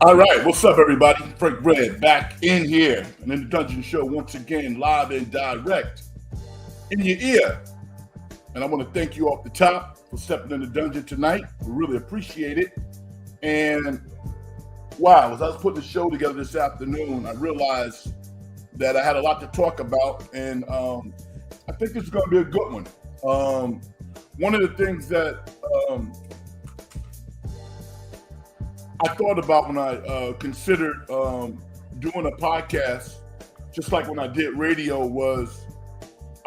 All right, what's up, everybody? Frank Red back in here and in the Dungeon Show once again, live and direct in your ear. And I want to thank you off the top for stepping in the dungeon tonight. We really appreciate it. And wow, as I was putting the show together this afternoon, I realized that I had a lot to talk about, and I think this is going to be a good one. One of the things that I thought about when I considered doing a podcast, just like when I did radio, was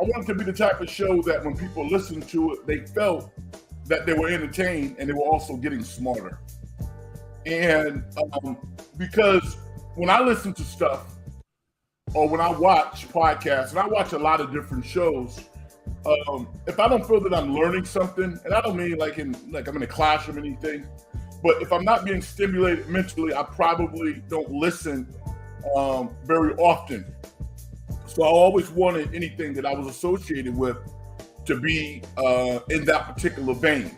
I wanted to be the type of show that when people listened to it, they felt that they were entertained and they were also getting smarter. And because when I listen to stuff or when I watch podcasts, and I watch a lot of different shows, if I don't feel that I'm learning something, and I don't mean like I'm in a classroom or anything, but if I'm not being stimulated mentally, I probably don't listen very often. So I always wanted anything that I was associated with to be in that particular vein.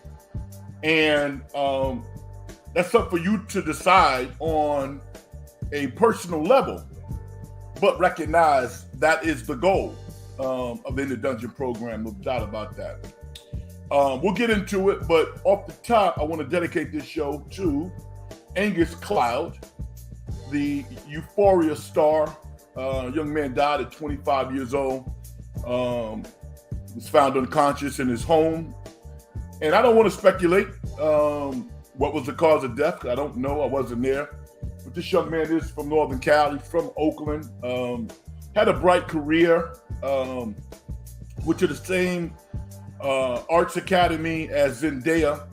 And that's up for you to decide on a personal level, but recognize that is the goal of the In the Dungeon program, no doubt about that. We'll get into it, but off the top, I want to dedicate this show to Angus Cloud, the Euphoria star. Young man died at 25 years old. Was found unconscious in his home. And I don't want to speculate what was the cause of death. I don't know. I wasn't there. But this young man is from Northern Cali, from Oakland. Had a bright career. Went to the same Arts Academy as Zendaya,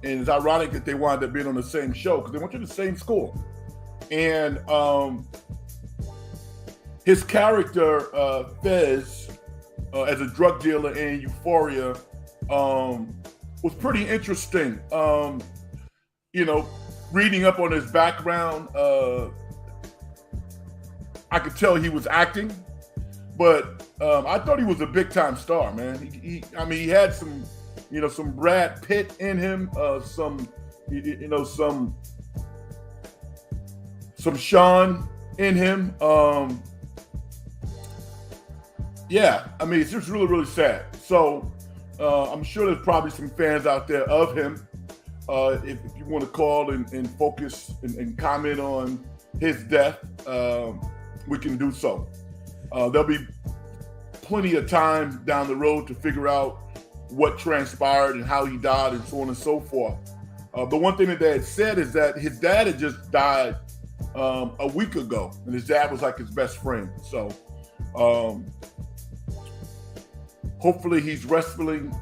and it's ironic that they wound up being on the same show because they went to the same school. And his character Fez, as a drug dealer in Euphoria, was pretty interesting. Reading up on his background, I could tell he was acting, but I thought he was a big time star, man. He had some Brad Pitt in him, some Sean in him. It's just really, really sad. So I'm sure there's probably some fans out there of him. If you want to call and focus and comment on his death, we can do so. There'll be plenty of time down the road to figure out what transpired and how he died and so on and so forth. The one thing that they had said is that his dad had just died a week ago, and his dad was like his best friend. So hopefully he's resting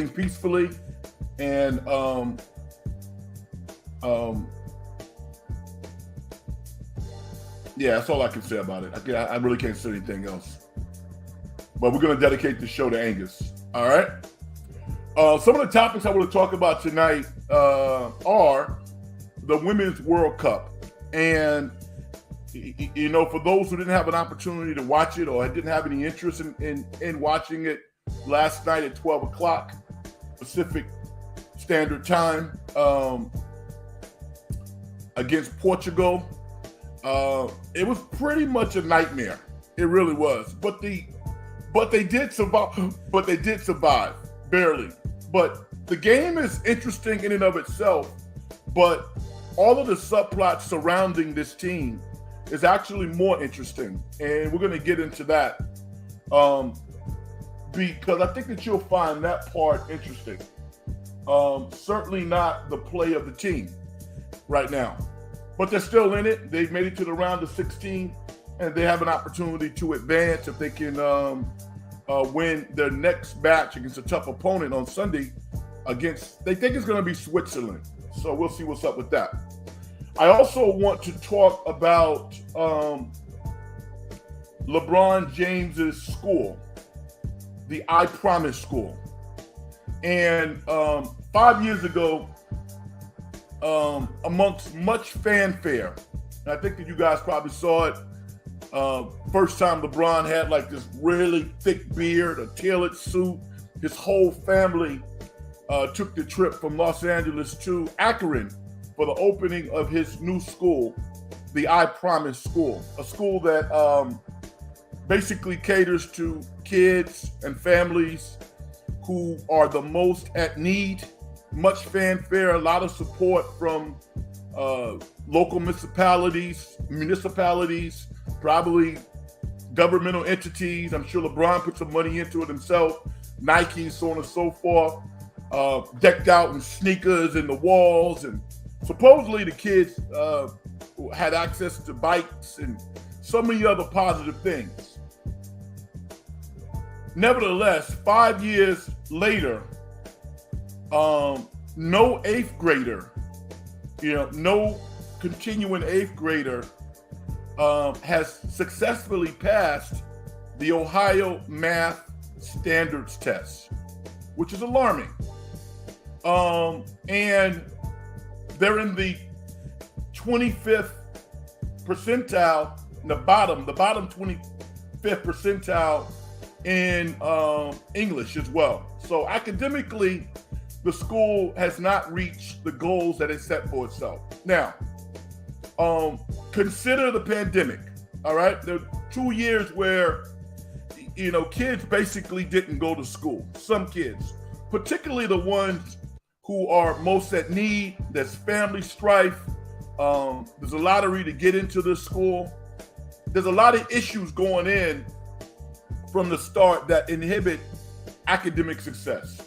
peacefully, and that's all I can say about it. I really can't say anything else. But we're going to dedicate the show to Angus. All right. Some of the topics I want to talk about tonight are the Women's World Cup. And, for those who didn't have an opportunity to watch it or didn't have any interest in watching it last night at 12 o'clock Pacific Standard Time against Portugal, it was pretty much a nightmare. It really was. But they did survive, barely. But the game is interesting in and of itself, but all of the subplots surrounding this team is actually more interesting. And we're going to get into that because I think that you'll find that part interesting. Certainly not the play of the team right now, but they're still in it. They've made it to the round of 16, and they have an opportunity to advance if they can win their next match against a tough opponent on Sunday they think it's going to be Switzerland. So we'll see what's up with that. I also want to talk about LeBron James's school, the I Promise School. And 5 years ago, amongst much fanfare, and I think that you guys probably saw it, first time LeBron had like this really thick beard, a tailored suit. His whole family took the trip from Los Angeles to Akron for the opening of his new school, the I Promise School, a school that basically caters to kids and families who are the most at need. Much fanfare, a lot of support from local municipalities, probably governmental entities. I'm sure LeBron put some money into it himself, Nike, so on and so forth, decked out in sneakers in the walls. And supposedly the kids had access to bikes and so many other positive things. Nevertheless, 5 years later, no eighth grader, no continuing eighth grader has successfully passed the Ohio Math Standards Test, which is alarming. And they're in the 25th percentile, the bottom 25th percentile in English as well. So academically, the school has not reached the goals that it set for itself. Now, consider the pandemic, all right? There are 2 years where, kids basically didn't go to school. Some kids, particularly the ones who are most at need. There's family strife. There's a lottery to get into this school. There's a lot of issues going in from the start that inhibit academic success.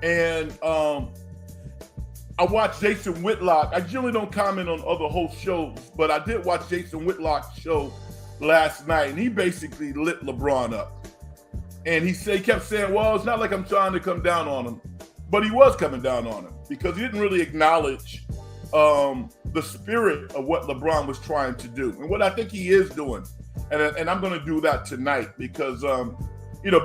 And I watched Jason Whitlock. I generally don't comment on other host shows, but I did watch Jason Whitlock's show last night, and he basically lit LeBron up. And he kept saying, well, it's not like I'm trying to come down on him, but he was coming down on him because he didn't really acknowledge the spirit of what LeBron was trying to do and what I think he is doing. And I'm going to do that tonight because,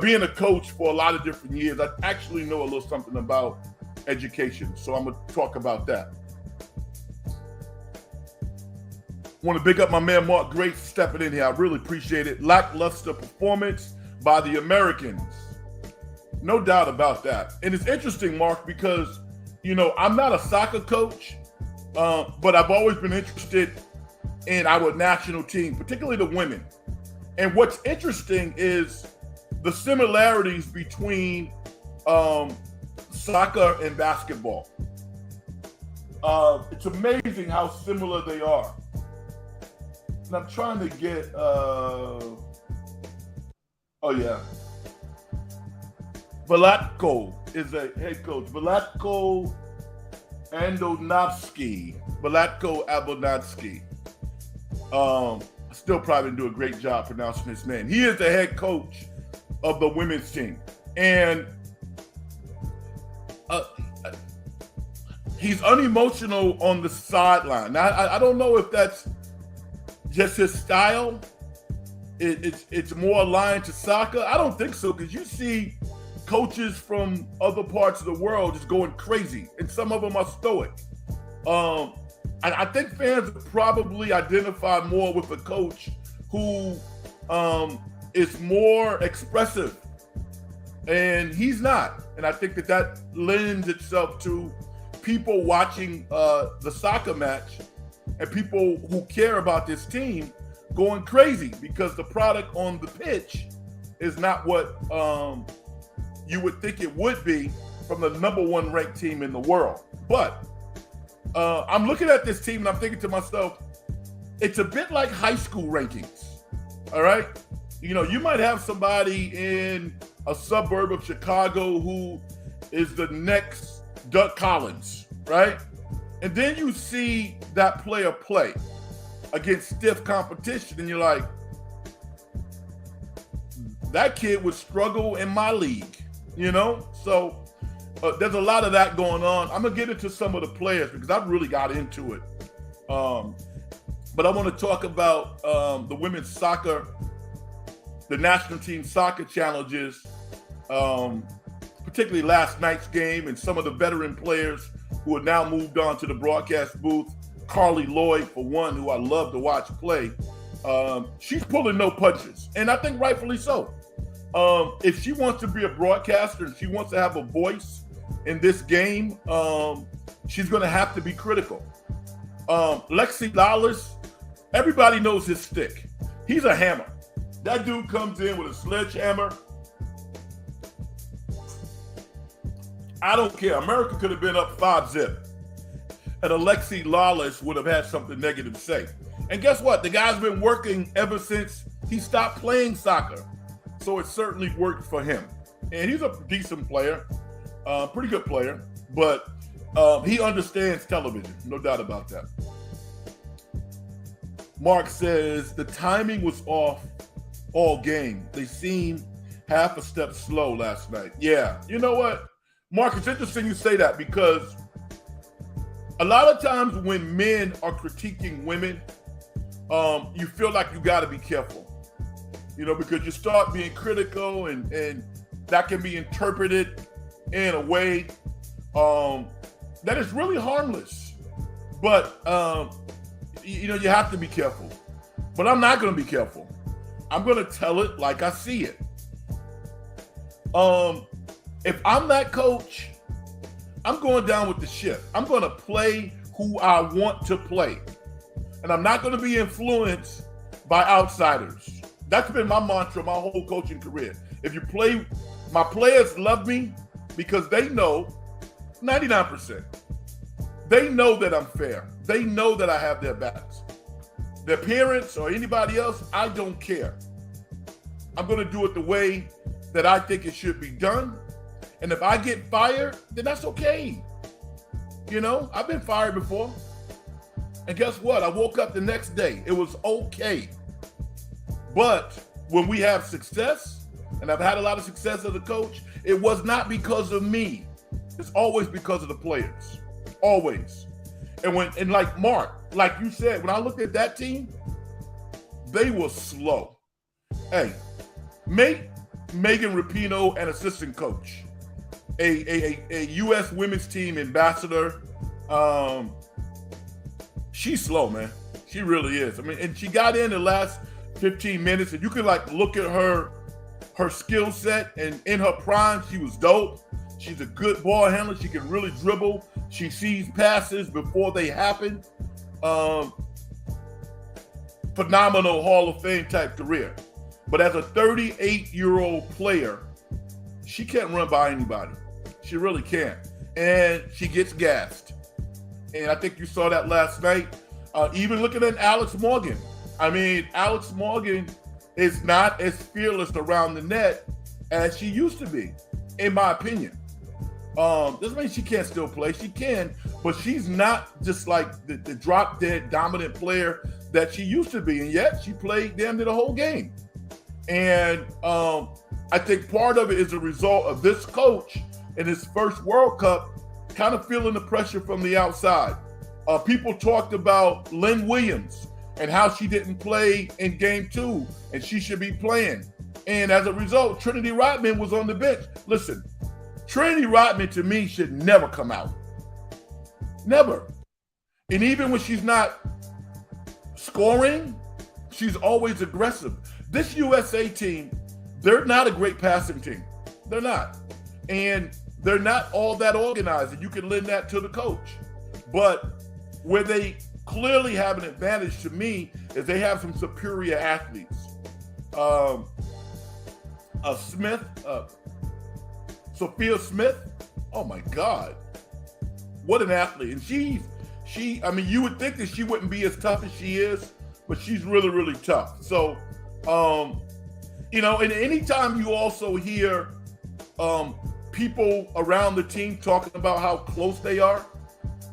being a coach for a lot of different years, I actually know a little something about education. So I'm going to talk about that. Want to big up my man, Mark Grace, stepping in here. I really appreciate it. Lackluster performance by the Americans. No doubt about that. And it's interesting, Mark, because, I'm not a soccer coach, but I've always been interested in our national team, particularly the women. And what's interesting is the similarities between soccer and basketball. It's amazing how similar they are. And I'm trying to get, Velatko is a head coach. Velatko Abonowski. I still probably didn't do a great job pronouncing his name. He is the head coach of the women's team. And he's unemotional on the sideline. Now, I don't know if that's just his style. It's more aligned to soccer. I don't think so, because you see coaches from other parts of the world just going crazy, and some of them are stoic. I think fans probably identify more with a coach who is more expressive, and he's not. And I think that lends itself to people watching the soccer match and people who care about this team going crazy because the product on the pitch is not what you would think it would be from the #1 ranked team in the world. But I'm looking at this team and I'm thinking to myself, it's a bit like high school rankings, all right? You might have somebody in a suburb of Chicago who is the next Doug Collins, right? And then you see that player play against stiff competition and you're like, that kid would struggle in my league, So there's a lot of that going on. I'm going to get into some of the players because I've really got into it. But I want to talk about the women's soccer, the national team soccer challenges, particularly last night's game and some of the veteran players who have now moved on to the broadcast booth. Carly Lloyd, for one, who I love to watch play. She's pulling no punches, and I think rightfully so. If she wants to be a broadcaster and she wants to have a voice in this game, she's going to have to be critical. Lexi Lawless, everybody knows his stick. He's a hammer. That dude comes in with a sledgehammer. I don't care. America could have been up 5-0. And Alexi Lawless would have had something negative to say. And guess what? The guy's been working ever since he stopped playing soccer. So it certainly worked for him. And he's a decent player, pretty good player, but he understands television, no doubt about that. Mark says, the timing was off all game. They seemed half a step slow last night. Yeah, you know what? Mark, it's interesting you say that because a lot of times when men are critiquing women, you feel like you got to be careful, because you start being critical and that can be interpreted in a way that is really harmless. But, you have to be careful. But I'm not going to be careful. I'm going to tell it like I see it. If I'm that coach, I'm going down with the ship. I'm going to play who I want to play. And I'm not going to be influenced by outsiders. That's been my mantra my whole coaching career. If you play, my players love me because they know, 99%, they know that I'm fair. They know that I have their backs. Their parents or anybody else, I don't care. I'm going to do it the way that I think it should be done. And if I get fired, then that's okay. I've been fired before. And guess what? I woke up the next day. It was okay. But when we have success, and I've had a lot of success as a coach, it was not because of me. It's always because of the players. Always. And like Mark, like you said, when I looked at that team, they were slow. Hey, make Megan Rapinoe an assistant coach. A U.S. women's team ambassador. She's slow, man. She really is. And she got in the last 15 minutes, and you could look at her skill set, and in her prime, she was dope. She's a good ball handler. She can really dribble. She sees passes before they happen. Phenomenal Hall of Fame type career. But as a 38-year-old player, she can't run by anybody. She really can't. And she gets gassed. And I think you saw that last night. Even looking at Alex Morgan. Alex Morgan is not as fearless around the net as she used to be, in my opinion. Doesn't mean she can't still play. She can, but she's not just like the drop-dead dominant player that she used to be. And yet she played damn near the whole game. And I think part of it is a result of this coach in his first World Cup kind of feeling the pressure from the outside. People talked about Lynn Williams and how she didn't play in game 2 and she should be playing. And as a result, Trinity Rodman was on the bench. Listen, Trinity Rodman to me should never come out. Never. And even when she's not scoring, she's always aggressive. This USA team, they're not a great passing team. They're not. And they're not all that organized, and you can lend that to the coach. But where they clearly have an advantage to me is they have some superior athletes. Sophia Smith, oh my God, what an athlete. And she, you would think that she wouldn't be as tough as she is, but she's really, really tough. So, and anytime you also hear people around the team talking about how close they are,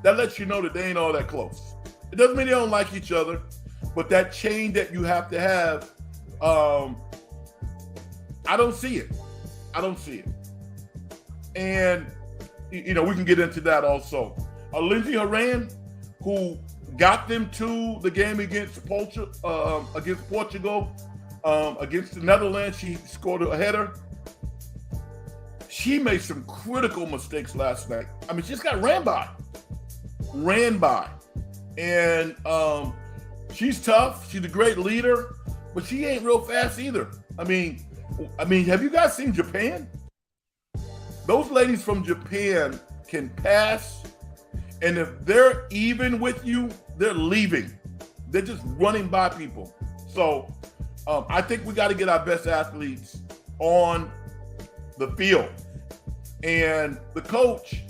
that lets you know that they ain't all that close. It doesn't mean they don't like each other, but that chain that you have to have, I don't see it. I don't see it. And, we can get into that also. Lindsey Horan, who got them to the game against Portugal, against the Netherlands, she scored a header. She made some critical mistakes last night. She just got ran by. And she's tough. She's a great leader, but she ain't real fast either. Have you guys seen Japan? Those ladies from Japan can pass And if they're even with you, they're leaving. They're just running by people. So I think we got to get our best athletes on the field. And the coach,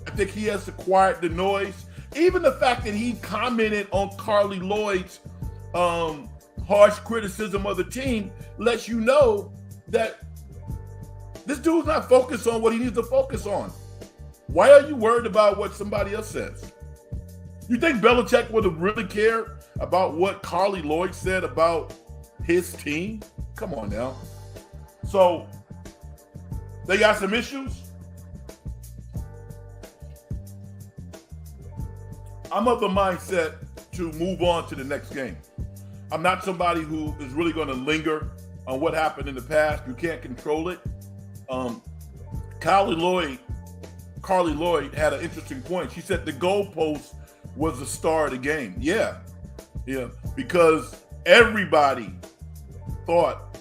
I think he has to quiet the noise. Even the fact that he commented on Carly Lloyd's harsh criticism of the team lets you know that this dude's not focused on what he needs to focus on. Why are you worried about what somebody else says? You think Belichick would have really cared about what Carly Lloyd said about his team? Come on now. So they got some issues. I'm of the mindset to move on to the next game. I'm not somebody who is really going to linger on what happened in the past. You can't control it. Carly Lloyd had an interesting point. She said the goalpost was the star of the game. Yeah, because everybody thought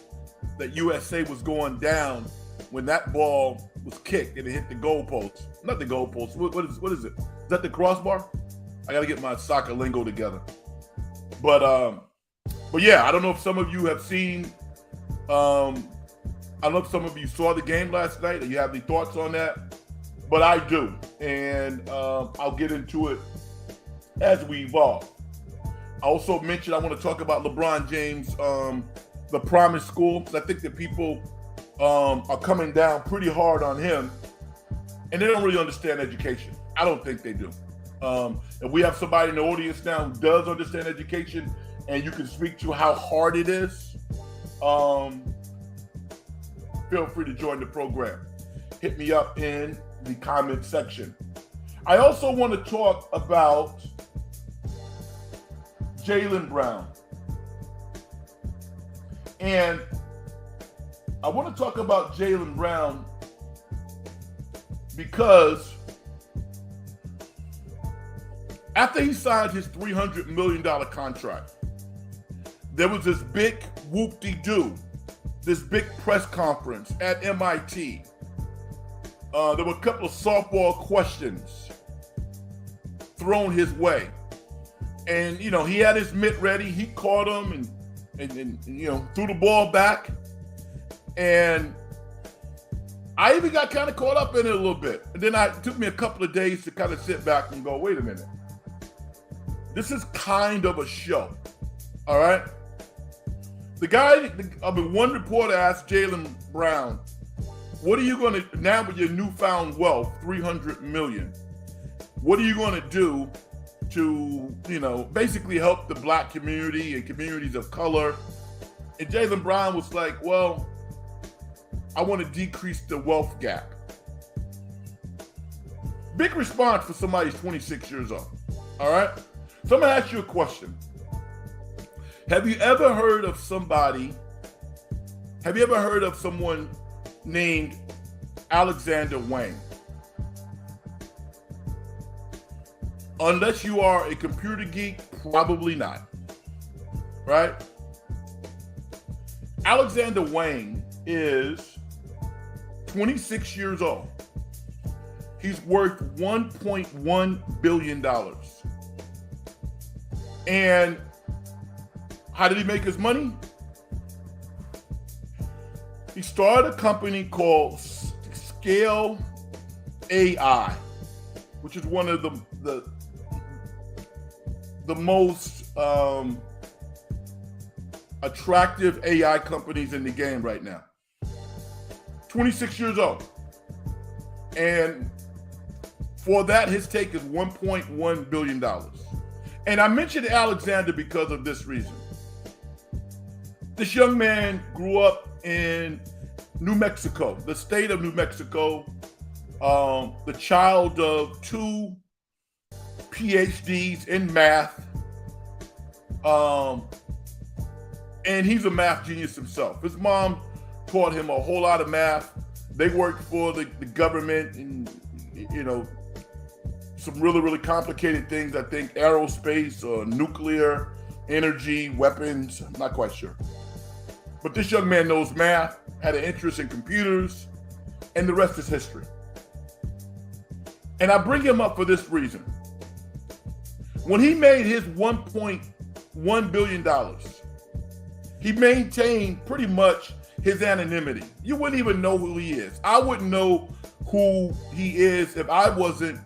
that USA was going down when that ball was kicked and it hit the goalpost. Not the goalpost. What is it? Is that the crossbar? I got to get my soccer lingo together. But yeah, I don't know if some of you have seen. I don't know if some of you saw the game last night or you have any thoughts on that, but I do, and I'll get into it as we evolve. I also mentioned I want to talk about LeBron James, the Promise School, because I think that people are coming down pretty hard on him, and they don't really understand education. I don't think they do. If we have somebody in the audience now who does understand education, and you can speak to how hard it is, feel free to join the program. Hit me up in the comment section. I also want to talk about Jaylen Brown. And I want to talk about Jaylen Brown because after he signed his $300 million contract, there was this big whoop-de-doo, this big press conference at MIT. There were a couple of softball questions thrown his way. And, he had his mitt ready. He caught him and threw the ball back. And I even got kind of caught up in it a little bit. And then it took me a couple of days to kind of sit back and go, wait a minute. This is kind of a show, all right? One reporter asked Jaylen Brown, what are you going to, now with your newfound wealth, $300 million, what are you going to do to, basically help the Black community and communities of color? And Jaylen Brown was like, well, I want to decrease the wealth gap. Big response for somebody who's 26 years old, all right? So I'm going to ask you a question. Have you ever heard of someone named Alexander Wang? Unless you are a computer geek, probably not, right? Alexander Wang is 26 years old. He's worth $1.1 billion. And how did he make his money? He started a company called Scale AI, which is one of the most attractive AI companies in the game right now. 26 years old. And for that, his take is $1.1 billion. And I mentioned Alexander because of this reason. This young man grew up in New Mexico, the state of New Mexico, the child of two PhDs in math. And he's a math genius himself. His mom taught him a whole lot of math. They worked for the government and, some really, really complicated things. I think aerospace or nuclear energy, weapons, I'm not quite sure. But this young man knows math, had an interest in computers, and the rest is history. And I bring him up for this reason. When he made his $1.1 billion, he maintained pretty much his anonymity. You wouldn't even know who he is. I wouldn't know who he is if I wasn't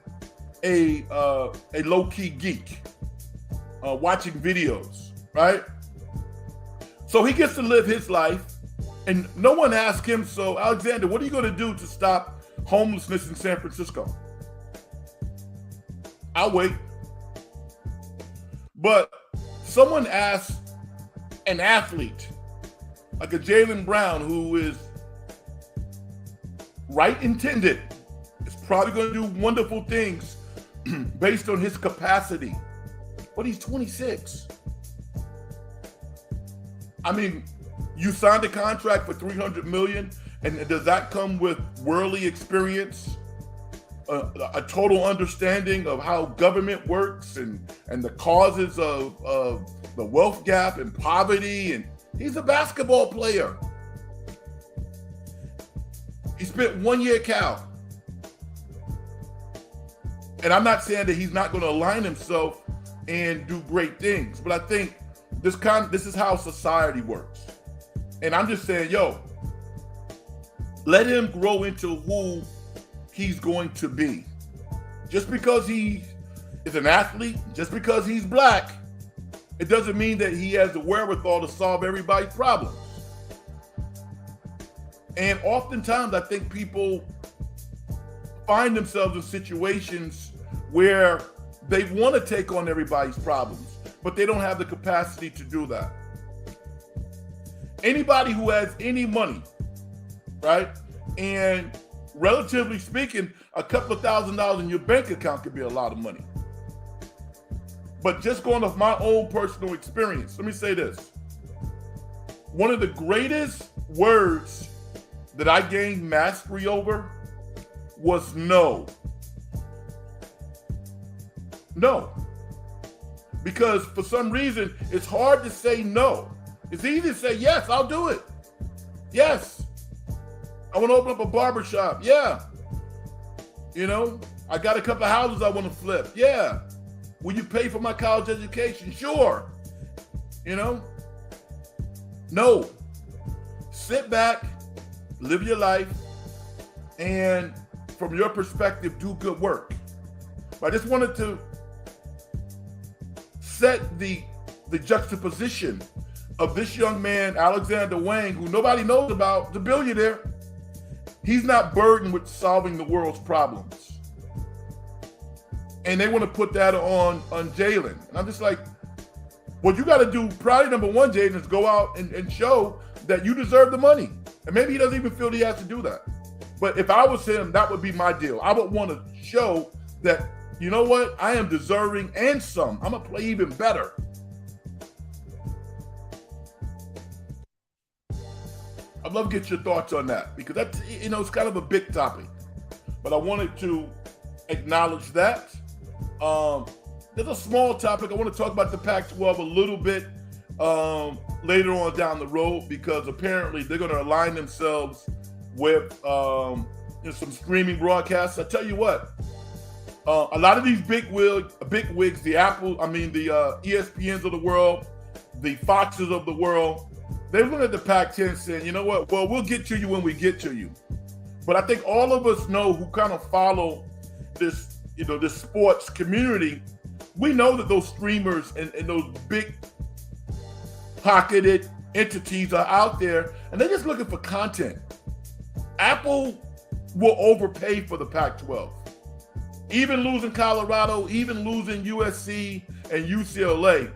a low-key geek watching videos, right? So he gets to live his life, and no one asked him, so Alexander, what are you going to do to stop homelessness in San Francisco? I'll wait. But someone asked an athlete, like a Jaylen Brown, who is right intended, is probably going to do wonderful things based on his capacity. But he's 26. I mean, you signed a contract for $300 million, and does that come with worldly experience, a total understanding of how government works and the causes of the wealth gap and poverty? And he's a basketball player. He spent 1 year at Cal. And I'm not saying that he's not going to align himself and do great things, but I think this is how society works. And I'm just saying, yo, let him grow into who he's going to be. Just because he is an athlete, just because he's black, it doesn't mean that he has the wherewithal to solve everybody's problems. And oftentimes I think people find themselves in situations where they want to take on everybody's problems, but they don't have the capacity to do that. Anybody who has any money, right? And relatively speaking, a couple of $1,000s in your bank account could be a lot of money. But just going off my own personal experience, let me say this. One of the greatest words that I gained mastery over was no. No. Because for some reason, it's hard to say no. It's easy to say, yes, I'll do it. Yes. I want to open up a barbershop. Yeah. You know, I got a couple of houses I want to flip. Yeah. Will you pay for my college education? Sure. You know? No. Sit back, live your life, and from your perspective, do good work. But I just wanted to set the juxtaposition of this young man, Alexander Wang, who nobody knows about, the billionaire. He's not burdened with solving the world's problems. And they want to put that on Jaylen. And I'm just like, what you got to do, probably number one, Jaylen, is go out and show that you deserve the money. And maybe he doesn't even feel he has to do that. But if I was him, that would be my deal. I would want to show that, you know what, I am deserving and some. I'm going to play even better. I'd love to get your thoughts on that, because that's, you know, it's kind of a big topic. But I wanted to acknowledge that. There's a small topic. I want to talk about the Pac-12 a little bit later on down the road, because apparently they're going to align themselves with some streaming broadcasts. I tell you what, a lot of these big wigs, the ESPNs of the world, the Foxes of the world, they look at the Pac-10 saying, you know what, well, we'll get to you when we get to you. But I think all of us know, who kind of follow this, you know, this sports community, we know that those streamers and those big pocketed entities are out there, and they're just looking for content. Apple will overpay for the Pac-12. Even losing Colorado, even losing USC and UCLA.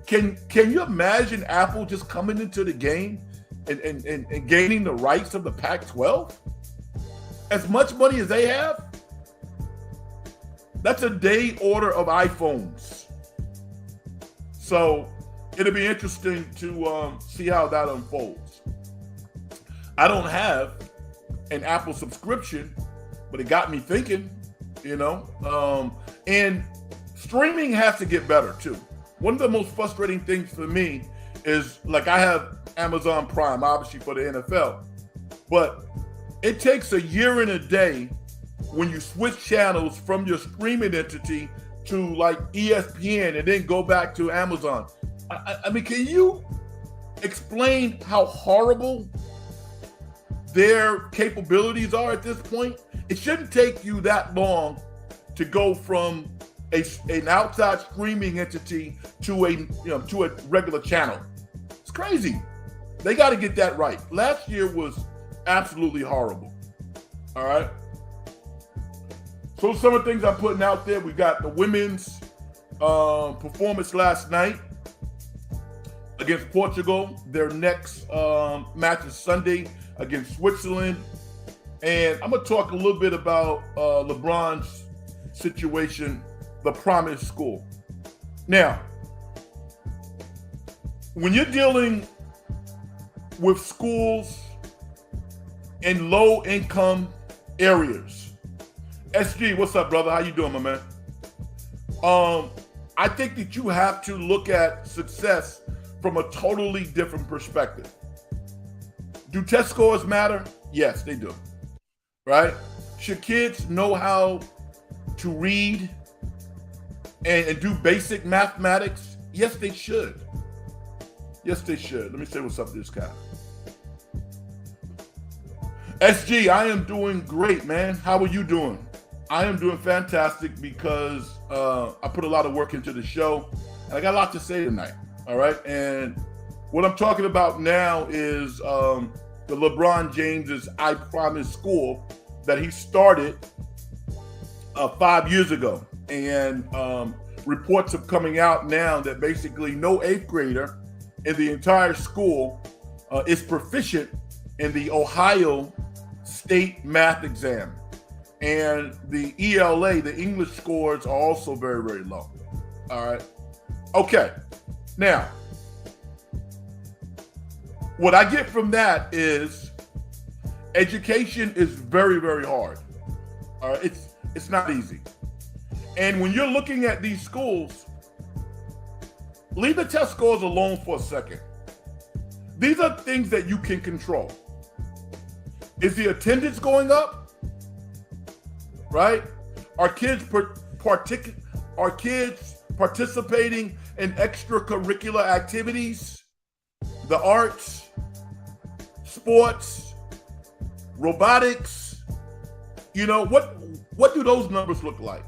Can you imagine Apple just coming into the game and gaining the rights of the Pac-12? As much money as they have? That's a day order of iPhones. So it'll be interesting to see how that unfolds. I don't have an Apple subscription, but it got me thinking, you know. And streaming has to get better too. One of the most frustrating things for me is, like, I have Amazon Prime, obviously, for the NFL, but it takes a year and a day when you switch channels from your streaming entity to like ESPN and then go back to Amazon. I mean, can you explain how horrible their capabilities are at this point? It shouldn't take you that long to go from an outside streaming entity to a regular channel. It's crazy. They got to get that right. Last year was absolutely horrible. All right. So some of the things I'm putting out there, we got the women's performance last night against Portugal. Their next match is Sunday against Switzerland. And I'm going to talk a little bit about LeBron's situation, the Promise School. Now, when you're dealing with schools in low-income areas, SG, what's up, brother? How you doing, my man? I think that you have to look at success from a totally different perspective. Do test scores matter? Yes, they do. Right? Should kids know how to read and do basic mathematics? Yes, they should. Yes, they should. Let me say what's up to this guy. SG, I am doing great, man. How are you doing? I am doing fantastic because I put a lot of work into the show and I got a lot to say tonight. All right. And what I'm talking about now is the LeBron James's I Promise School that he started 5 years ago. And reports are coming out now that basically no 8th grader in the entire school is proficient in the Ohio State math exam. And the ELA, the English scores, are also very, very low. All right. Okay. Now, what I get from that is education is very, very hard. All right. It's not easy. And when you're looking at these schools, leave the test scores alone for a second. These are things that you can control. Is the attendance going up? Right? Are kids participating in extracurricular activities? The arts, sports, robotics? You know, what do those numbers look like?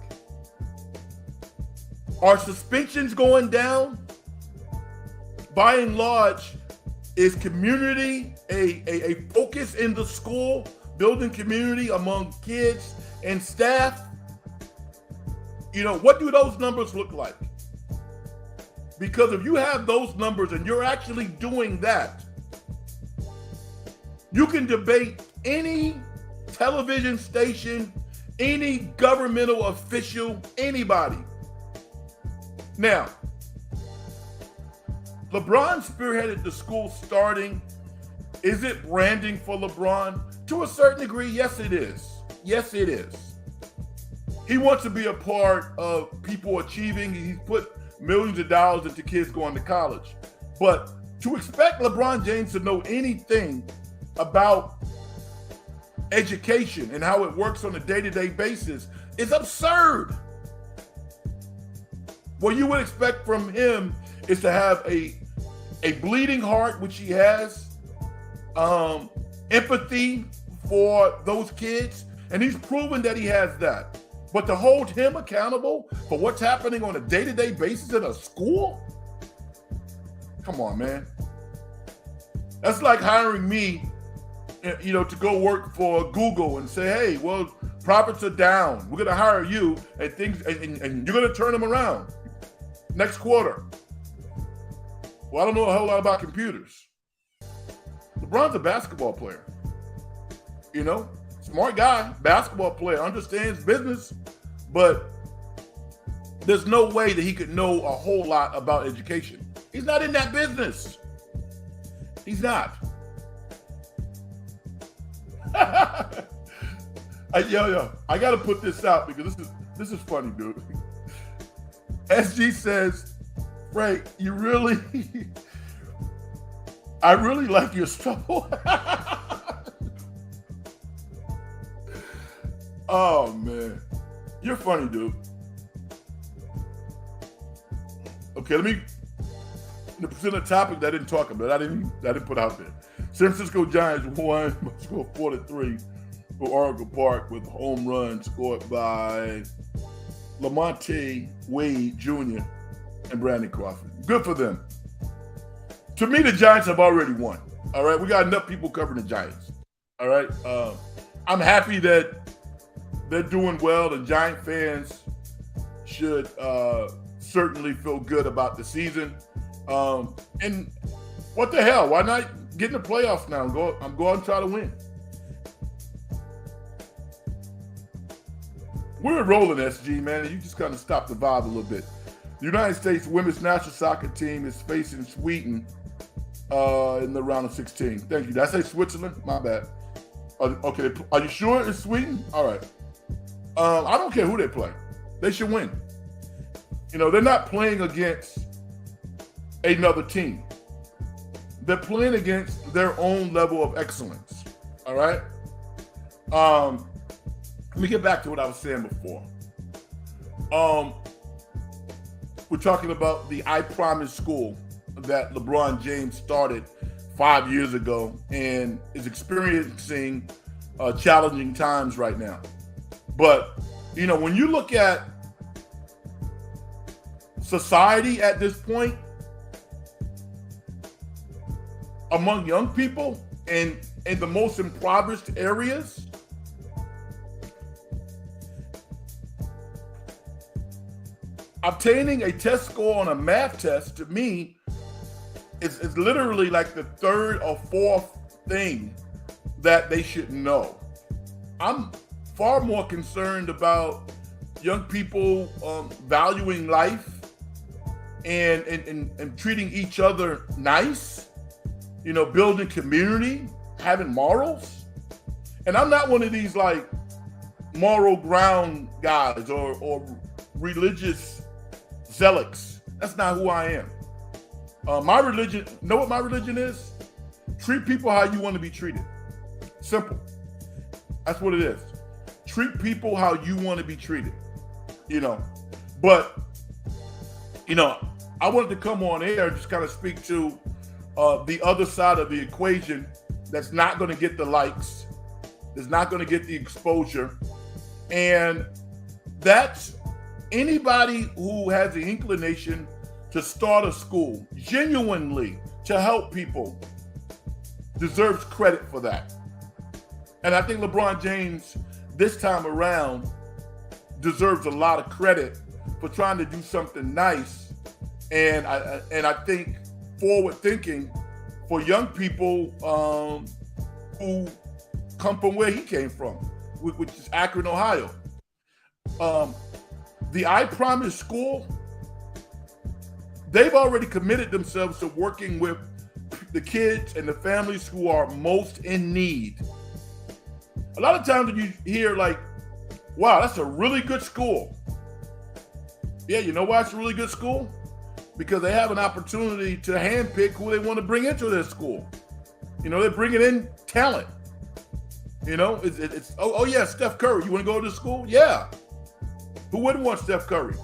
Are suspensions going down? By and large, is community a focus in the school, building community among kids and staff? You know, what do those numbers look like? Because if you have those numbers and you're actually doing that, you can debate any television station, any governmental official, anybody. Now, LeBron spearheaded the school starting. Is it branding for LeBron? To a certain degree, yes, it is. Yes, it is. He wants to be a part of people achieving. He's put millions of dollars into kids going to college. But to expect LeBron James to know anything about education and how it works on a day-to-day basis is absurd. What you would expect from him is to have a bleeding heart, which he has, empathy for those kids, and he's proven that he has that. But to hold him accountable for what's happening on a day-to-day basis in a school? Come on, man. That's like hiring me, you know, to go work for Google and say, hey, well, profits are down. We're going to hire you and things, and you're going to turn them around next quarter. Well, I don't know a whole lot about computers. LeBron's a basketball player. You know, smart guy, basketball player, understands business, but there's no way that he could know a whole lot about education. He's not in that business. He's not. Yo, I got to put this out because this is funny, dude. SG says, Frank, I really like your struggle. Oh man, you're funny, dude. Okay, let me present a topic that I didn't talk about. I didn't put out there. San Francisco Giants won by a score 4-3 for Oracle Park with a home run scored by Lamonte Wade Jr. and Brandon Crawford. Good for them. To me, the Giants have already won. All right, we got enough people covering the Giants. All right, I'm happy that they're doing well. The Giant fans should certainly feel good about the season. And what the hell? Why not get in the playoffs now? I'm going to try to win. We're rolling, SG, man. And you just kind of stopped the vibe a little bit. The United States women's national soccer team is facing Sweden in the round of 16. Thank you. Did I say Switzerland? My bad. Okay, are you sure it's Sweden? All right. I don't care who they play. They should win. You know, they're not playing against another team. They're playing against their own level of excellence. All right? Let me get back to what I was saying before. We're talking about the I Promise School that LeBron James started 5 years ago and is experiencing challenging times right now. But, you know, when you look at society at this point, among young people and in the most impoverished areas, obtaining a test score on a math test, to me, is literally like the third or fourth thing that they should know. I'm far more concerned about young people valuing life and treating each other nice, you know, building community, having morals. And I'm not one of these like moral ground guys or religious zealots. That's not who I am. My religion, know what my religion is? Treat people how you want to be treated. Simple. That's what it is. Treat people how you want to be treated. You know, but, you know, I wanted to come on air and just kind of speak to the other side of the equation that's not going to get the likes, that's not going to get the exposure. And that's anybody who has the inclination to start a school genuinely to help people deserves credit for that. And I think LeBron James this time around deserves a lot of credit for trying to do something nice. And I think forward thinking for young people who come from where he came from, which is Akron, Ohio. The I Promise School, they've already committed themselves to working with the kids and the families who are most in need. A lot of times when you hear like, wow, that's a really good school. Yeah, you know why it's a really good school? Because they have an opportunity to handpick who they want to bring into their school. You know, they're bringing in talent. You know, it's oh yeah, Steph Curry. You want to go to school? Yeah. Who wouldn't want Steph Curry?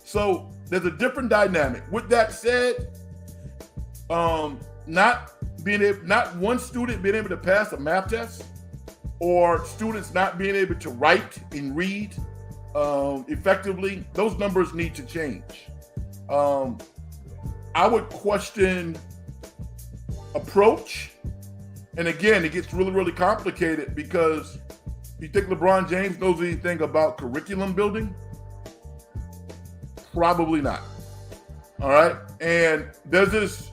So there's a different dynamic. With that said, not one student being able to pass a math test, or students not being able to write and read effectively, those numbers need to change. I would question approach. And again, it gets really, really complicated because you think LeBron James knows anything about curriculum building? Probably not. All right. And there's this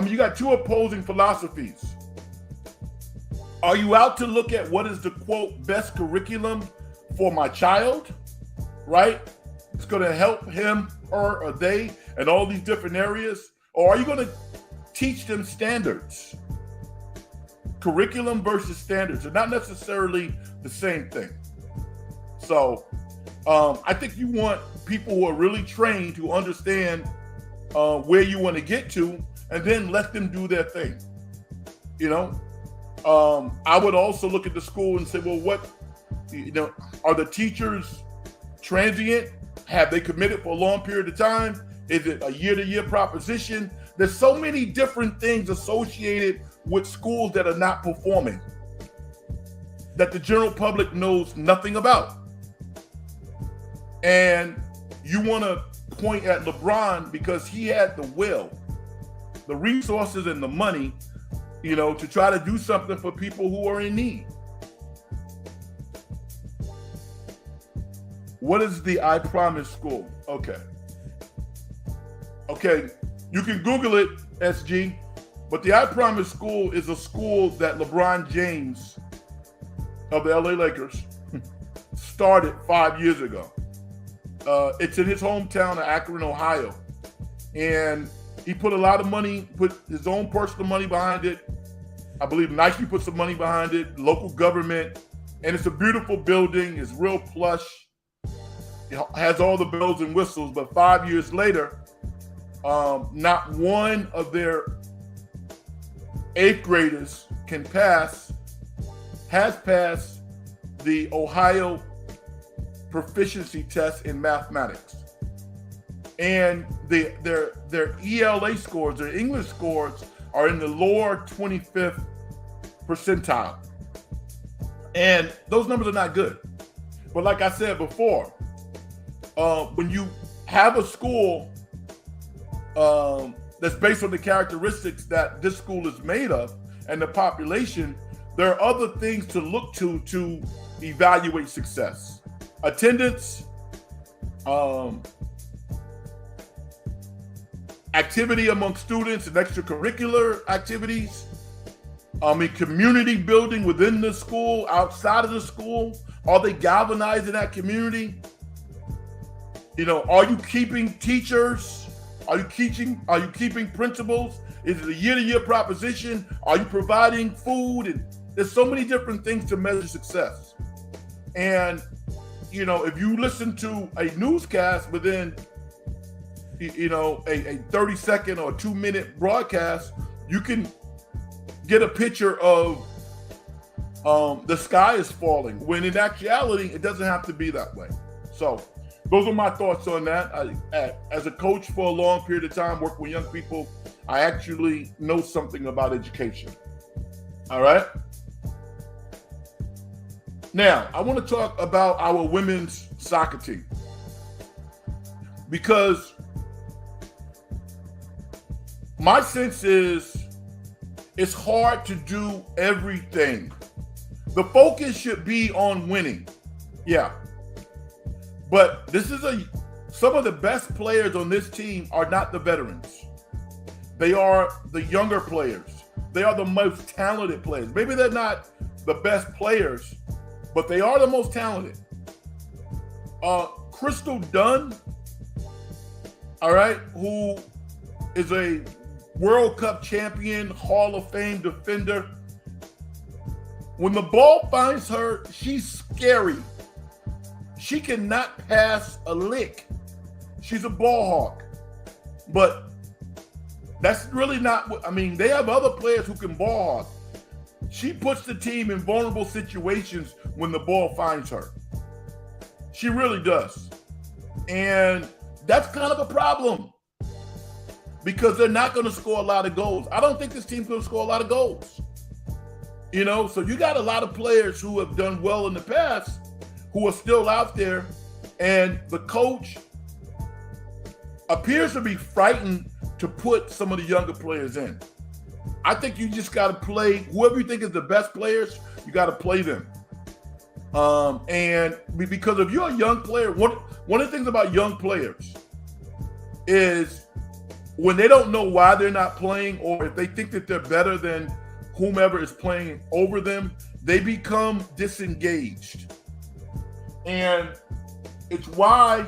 you got two opposing philosophies. Are you out to look at what is the quote best curriculum for my child? Right? It's going to help him, her, or they in all these different areas. Or are you going to teach them standards? Curriculum versus standards are not necessarily the same thing. So I think you want people who are really trained, who understand where you want to get to, and then let them do their thing. You know, I would also look at the school and say, well, what, are the teachers transient? Have they committed for a long period of time? Is it a year-to-year proposition? There's so many different things associated with schools that are not performing that the general public knows nothing about. And you want to point at LeBron because he had the will, the resources, and the money, to try to do something for people who are in need. What is the I Promise School? Okay, you can Google it, SG, but the I Promise School is a school that LeBron James of the LA Lakers started 5 years ago. It's in his hometown of Akron, Ohio. And he put a lot of money, put his own personal money behind it. I believe Nike put some money behind it, local government. And it's a beautiful building. It's real plush. It has all the bells and whistles. But 5 years later, not one of their 8th graders has passed the Ohio proficiency test in mathematics. And their ELA scores, their English scores, are in the lower 25th percentile. And those numbers are not good. But like I said before, when you have a school that's based on the characteristics that this school is made of and the population, there are other things to look to evaluate success. Attendance, activity among students and extracurricular activities, community building within the school, outside of the school. Are they galvanizing that community? Are you keeping teachers? Are you keeping principals? Is it a year-to-year proposition? Are you providing food? And there's so many different things to measure success. And if you listen to a newscast within, a 30-second or 2-minute broadcast, you can get a picture of the sky is falling, when in actuality, it doesn't have to be that way. So those are my thoughts on that. As a coach for a long period of time, working with young people, I actually know something about education. All right. Now, I want to talk about our women's soccer team, because my sense is it's hard to do everything. The focus should be on winning. Yeah. But some of the best players on this team are not the veterans. They are the younger players. They are the most talented players. Maybe they're not the best players, but they are the most talented. Crystal Dunn, all right, who is a World Cup champion, Hall of Fame defender. When the ball finds her, she's scary. She cannot pass a lick. She's a ball hawk. But that's really not what, they have other players who can ball hawk. She puts the team in vulnerable situations when the ball finds her. She really does. And that's kind of a problem, because they're not going to score a lot of goals. I don't think this team's going to score a lot of goals. So you got a lot of players who have done well in the past who are still out there, and the coach appears to be frightened to put some of the younger players in. I think you just got to play whoever you think is the best players. You got to play them. And because if you're a young player, one of the things about young players is when they don't know why they're not playing, or if they think that they're better than whomever is playing over them, they become disengaged. And it's why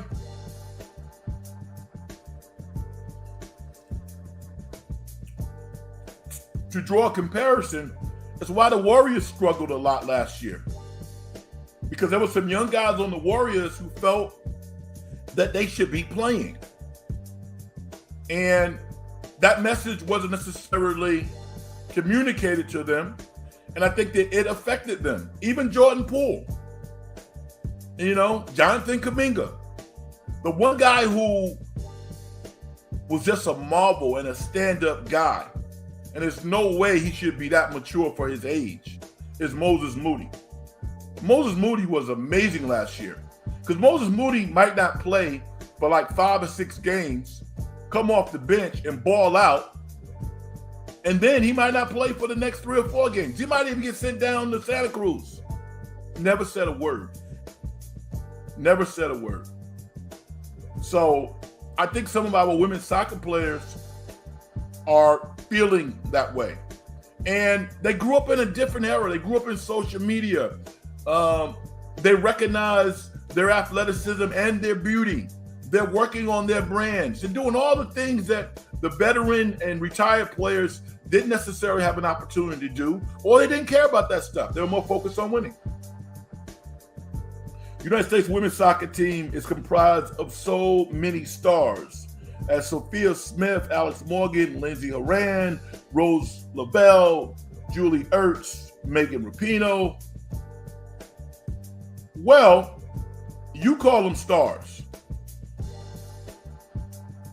to draw a comparison, it's why the Warriors struggled a lot last year. Because there were some young guys on the Warriors who felt that they should be playing. And that message wasn't necessarily communicated to them. And I think that it affected them. Even Jordan Poole, Jonathan Kuminga, the one guy who was just a marvel and a stand-up guy, and there's no way he should be that mature for his age, is Moses Moody. Moses Moody was amazing last year, because Moses Moody might not play for like 5 or 6 games, come off the bench and ball out, and then he might not play for the next 3 or 4 games. He might even get sent down to Santa Cruz. Never said a word. Never said a word. So I think some of our women's soccer players are feeling that way. And they grew up in a different era. They grew up in social media. They recognize their athleticism and their beauty. They're working on their brands. They're doing all the things that the veteran and retired players didn't necessarily have an opportunity to do, or they didn't care about that stuff. They were more focused on winning. The United States women's soccer team is comprised of so many stars, as Sophia Smith, Alex Morgan, Lindsey Horan, Rose Lavelle, Julie Ertz, Megan Rapinoe. Well, you call them stars.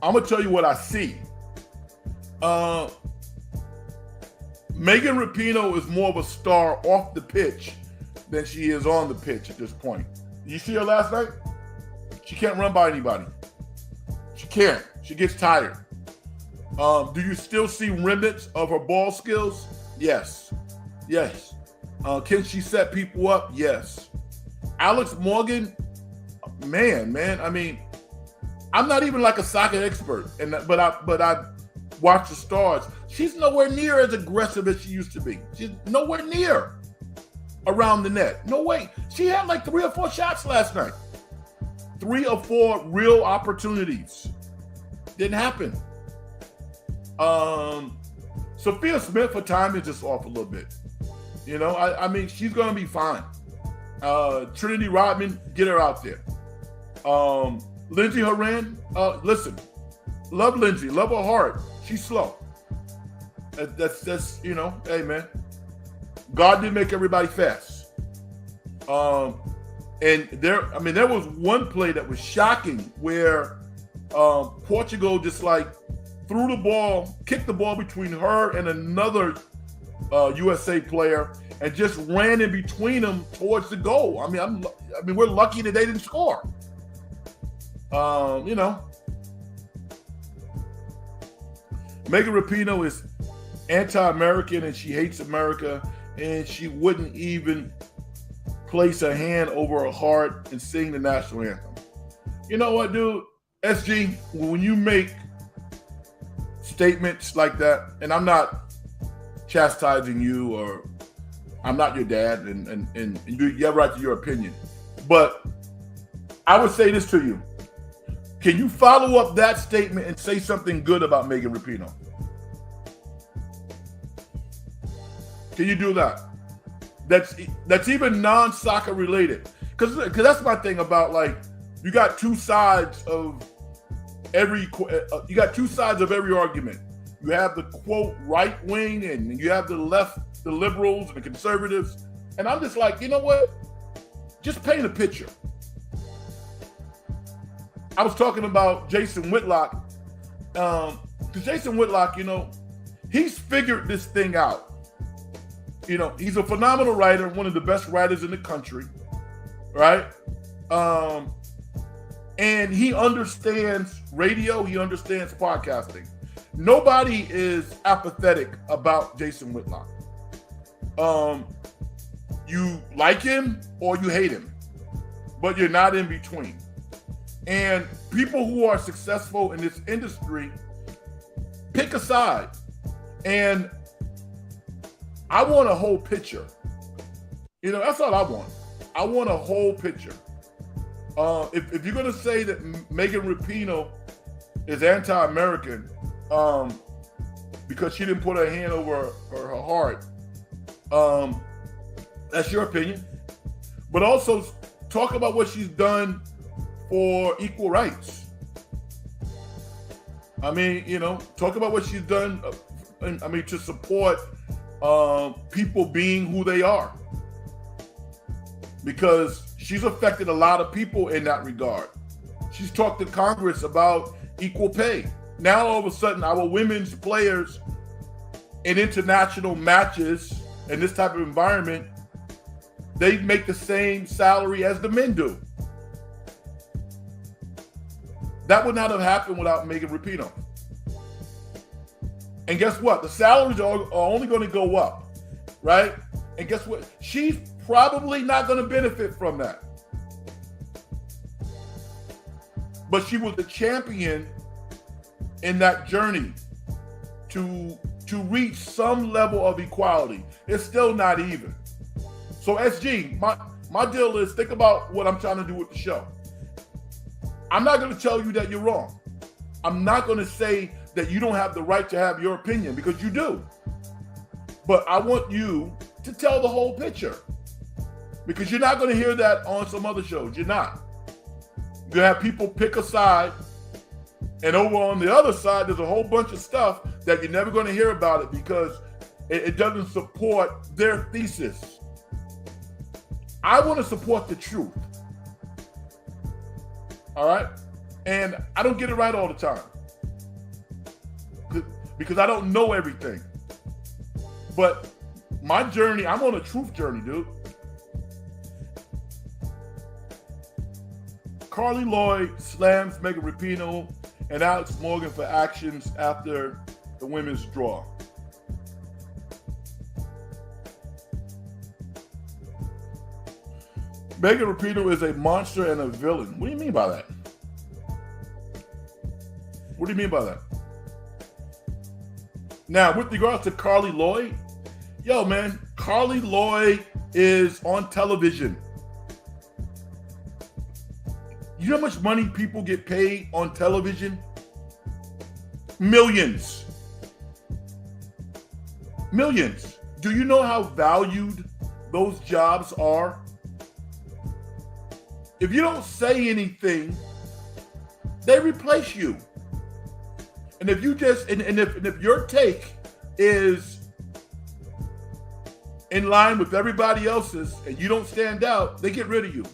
I'm going to tell you what I see. Megan Rapinoe is more of a star off the pitch than she is on the pitch at this point. You see her last night? She can't run by anybody. She can't. She gets tired. Do you still see remnants of her ball skills? Yes. Yes. Can she set people up? Yes. Alex Morgan, man. I mean, I'm not even like a soccer expert, but I watch the stars. She's nowhere near as aggressive as she used to be. She's nowhere near around the net. No way. She had like 3 or 4 shots last night. 3 or 4 real opportunities. Didn't happen. Sophia Smith, her time is just off a little bit. I mean, she's going to be fine. Trinity Rodman, get her out there. Lindsey Horan, listen, love Lindsey, love her heart. She's slow. That's hey man, God didn't make everybody fast. And there was one play that was shocking where Portugal just like threw the ball, kicked the ball between her and another USA player, and just ran in between them towards the goal. I mean, we're lucky that they didn't score. Megan Rapinoe is anti-American and she hates America, and she wouldn't even place a hand over her heart and sing the national anthem. You know what, dude? SG, when you make statements like that, and I'm not chastising you, or I'm not your dad, and you have right to your opinion, but I would say this to you. Can you follow up that statement and say something good about Megan Rapinoe? Can you do that? That's even non-soccer related. Because that's my thing about, like, you got two sides of every argument. You have the quote right wing, and you have the left, the liberals and the conservatives. And I'm just like, you know what? Just paint a picture. I was talking about Jason Whitlock, because Jason Whitlock, he's figured this thing out. He's a phenomenal writer, one of the best writers in the country, right? And he understands radio, he understands podcasting. Nobody is apathetic about Jason Whitlock. You like him or you hate him, but you're not in between. And people who are successful in this industry pick a side. And I want a whole picture. That's all I want. I want a whole picture. If you're going to say that Megan Rapinoe is anti-American because she didn't put her hand over her heart, that's your opinion. But also talk about what she's done for equal rights. I mean, talk about what she's done, to support people being who they are, because she's affected a lot of people in that regard. She's talked to Congress about equal pay. Now all of a sudden our women's players in international matches in this type of environment, they make the same salary as the men do. That would not have happened without Megan Rapinoe. And guess what? The salaries are only going to go up, right? And guess what? She's probably not going to benefit from that. But she was the champion in that journey to reach some level of equality. It's still not even. So SG, my deal is, think about what I'm trying to do with the show. I'm not going to tell you that you're wrong. I'm not going to say that you don't have the right to have your opinion, because you do. But I want you to tell the whole picture, because you're not going to hear that on some other shows. You're not. You're going to have people pick a side, and over on the other side, there's a whole bunch of stuff that you're never going to hear about it because it doesn't support their thesis. I want to support the truth. All right? And I don't get it right all the time, because I don't know everything. But my journey, I'm on a truth journey, dude. Carly Lloyd slams Megan Rapinoe and Alex Morgan for actions after the women's draw. Megan Rapinoe is a monster and a villain. What do you mean by that? What do you mean by that? Now, with regards to Carly Lloyd, yo, man, Carly Lloyd is on television. You know how much money people get paid on television? Millions. Millions. Do you know how valued those jobs are? If you don't say anything, they replace you. And if you just, and if your take is in line with everybody else's and you don't stand out, they get rid of you.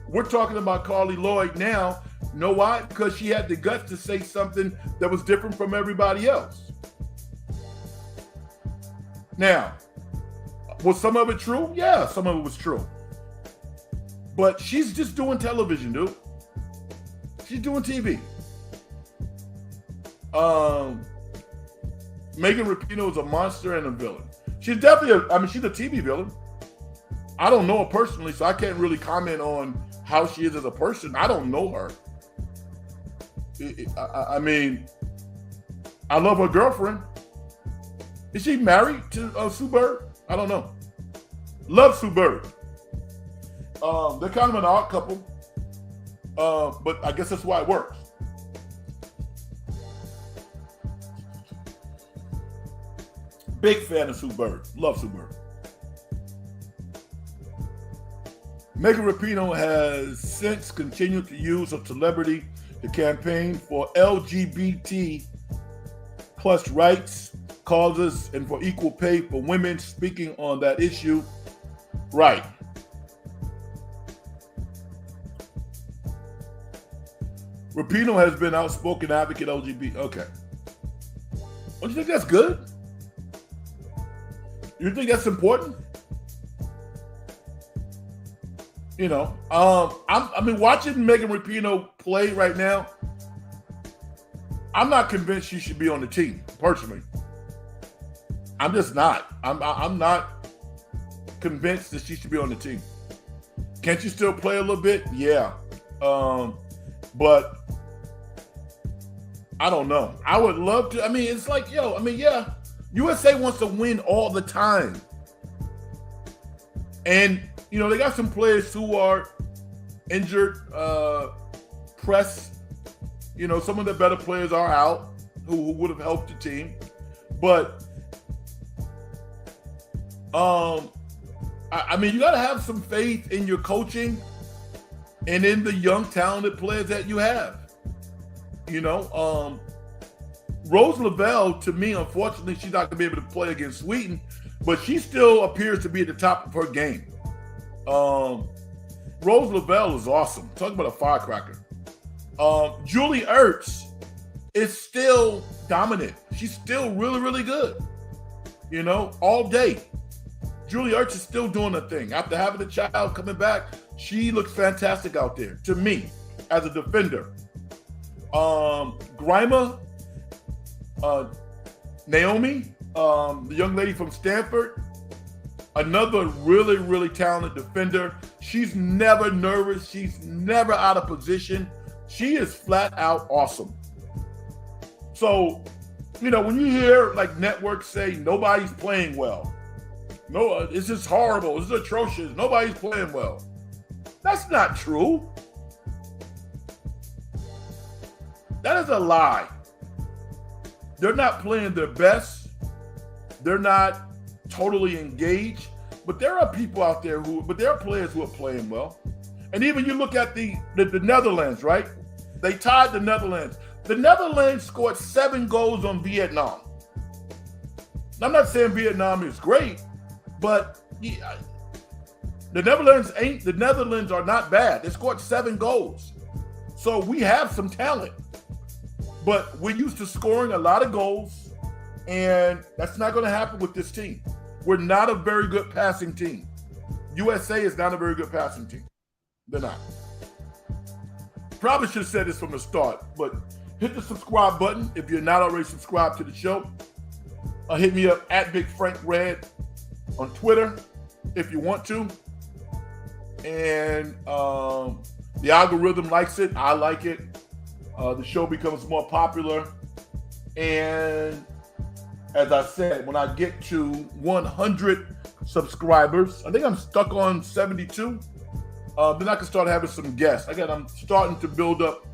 We're talking about Carly Lloyd now. You know why? Because she had the guts to say something that was different from everybody else. Now, was some of it true? Yeah, some of it was true. But she's just doing television, dude. She's doing TV. Megan Rapinoe is a monster and a villain. She's definitely she's a TV villain. I don't know her personally, so I can't really comment on how she is as a person. I don't know her. I mean, I love her girlfriend. Is she married to Sue Bird? I don't know. Love Sue Bird. They're kind of an odd couple, but I guess that's why it works. Big fan of Sue Bird. Love Sue Bird. Megan Rapinoe has since continued to use her celebrity to campaign for LGBT plus rights, causes, and for equal pay for women. Speaking on that issue, right. Rapinoe has been outspoken advocate LGBT. Okay. Don't you think that's good? You think that's important? You know, watching Megan Rapinoe play right now, I'm not convinced she should be on the team, personally. I'm just not. I'm not convinced that she should be on the team. Can't you still play a little bit? Yeah. But I don't know. I would love to. It's like, yeah, USA wants to win all the time. And, they got some players who are injured, press. Some of the better players are out who would have helped the team. But, you got to have some faith in your coaching and in the young, talented players that you have. Rose Lavelle, to me, unfortunately, she's not going to be able to play against Sweden, but she still appears to be at the top of her game. Rose Lavelle is awesome. Talk about a firecracker. Julie Ertz is still dominant. She's still really, really good. You know, all day. Julie Ertz is still doing her thing. After having a child coming back, she looks fantastic out there, to me, as a defender. Grima, Naomi, the young lady from Stanford, another really, really talented defender. She's never nervous. She's never out of position. She is flat out awesome. So, you know, when you hear like networks say nobody's playing well, no, it's just horrible, it's atrocious, nobody's playing well. That's not true. That is a lie. They're not playing their best. They're not totally engaged. But there are people out there there are players who are playing well. And even you look at the Netherlands, right? They tied the Netherlands. The Netherlands scored 7 goals on Vietnam. Now, I'm not saying Vietnam is great, but the Netherlands are not bad. They scored 7 goals. So we have some talent. But we're used to scoring a lot of goals, and that's not going to happen with this team. We're not a very good passing team. USA is not a very good passing team. They're not. Probably should have said this from the start, but hit the subscribe button if you're not already subscribed to the show. Hit me up at Big Frank Red on Twitter if you want to. And the algorithm likes it. I like it. The show becomes more popular. And as I said, when I get to 100 subscribers, I think I'm stuck on 72. Then I can start having some guests. Again, I'm starting to build up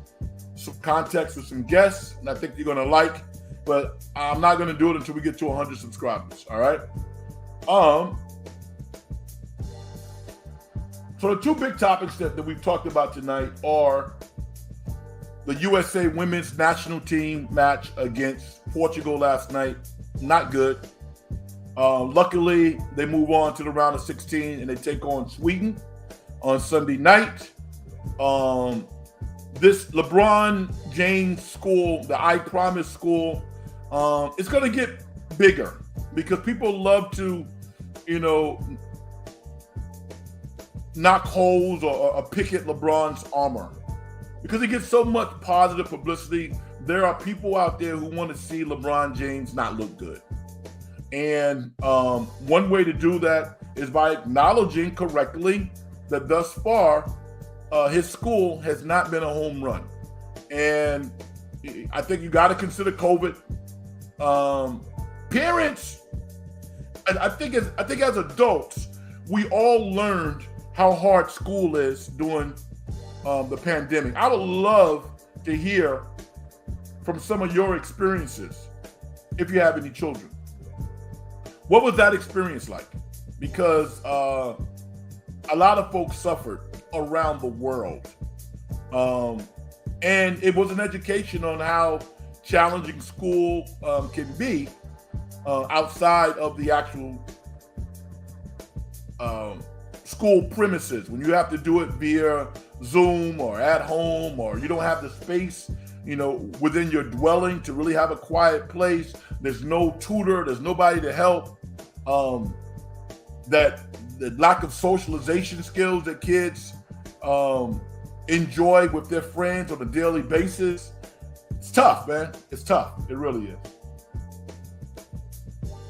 some context with some guests, and I think you're going to like, but I'm not going to do it until we get to 100 subscribers, all right? So the 2 big topics that we've talked about tonight are the USA women's national team match against Portugal last night. Not good. Luckily, they move on to the round of 16 and they take on Sweden on Sunday night. This LeBron James School, the I Promise School, it's going to get bigger because people love to, you know, knock holes or pick at LeBron's armor. Because it gets so much positive publicity, there are people out there who want to see LeBron James not look good. And one way to do that is by acknowledging correctly that thus far, his school has not been a home run. And I think you got to consider COVID. Parents, I think as adults, we all learned how hard school is during the pandemic. I would love to hear from some of your experiences if you have any children. What was that experience like? Because a lot of folks suffered around the world. And it was an education on how challenging school can be outside of the actual school premises. When you have to do it via Zoom or at home, or you don't have the space, you know, within your dwelling to really have a quiet place. There's no tutor, there's nobody to help. That the lack of socialization skills that kids enjoy with their friends on a daily basis. It's tough, man. It's tough. It really is.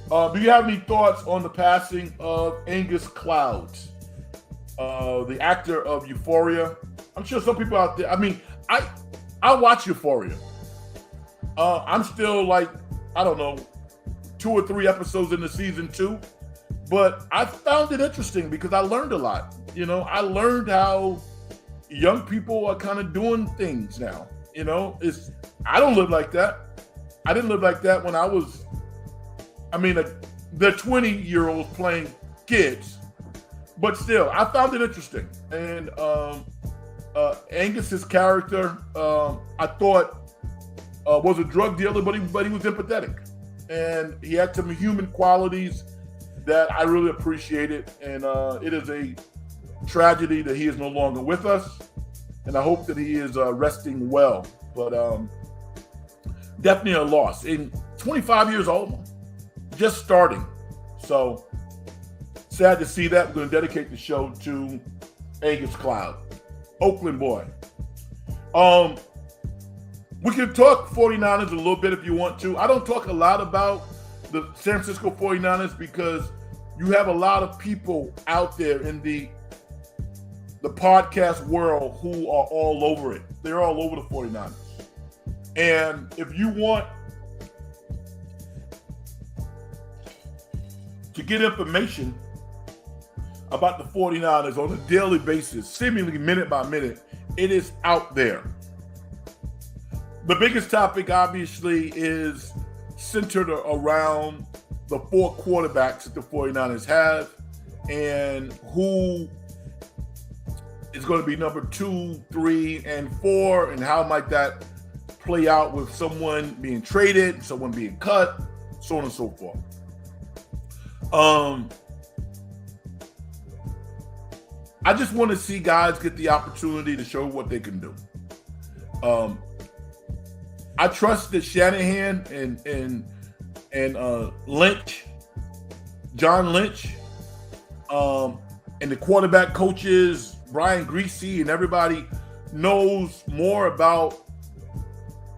Do you have any thoughts on the passing of Angus Cloud, the actor of Euphoria? I'm sure some people out there, I mean, I watch Euphoria. I'm still like, I don't know, 2 or 3 episodes into season 2. But I found it interesting because I learned a lot. You know, I learned how young people are kind of doing things now. You know, I don't live like that. I didn't live like that when I was, they're 20-year-olds playing kids. But still, I found it interesting. And Angus's character, I thought was a drug dealer, but he was empathetic, and he had some human qualities that I really appreciated. And it is a tragedy that he is no longer with us, and I hope that he is resting well. But definitely a loss. In 25 years old, just starting. So sad to see that. We're going to dedicate the show to Angus Cloud, Oakland boy. We can talk 49ers a little bit if you want to. I don't talk a lot about the San Francisco 49ers because you have a lot of people out there in the podcast world who are all over it. They're all over the 49ers. And if you want to get information about the 49ers on a daily basis, seemingly minute by minute, it is out there. The biggest topic, obviously, is centered around the 4 quarterbacks that the 49ers have and who is going to be number 2, 3, and 4, and how might that play out with someone being traded, someone being cut, so on and so forth. I just want to see guys get the opportunity to show what they can do. I trust that Shanahan and Lynch, John Lynch, and the quarterback coaches, Brian Greasy, and everybody knows more about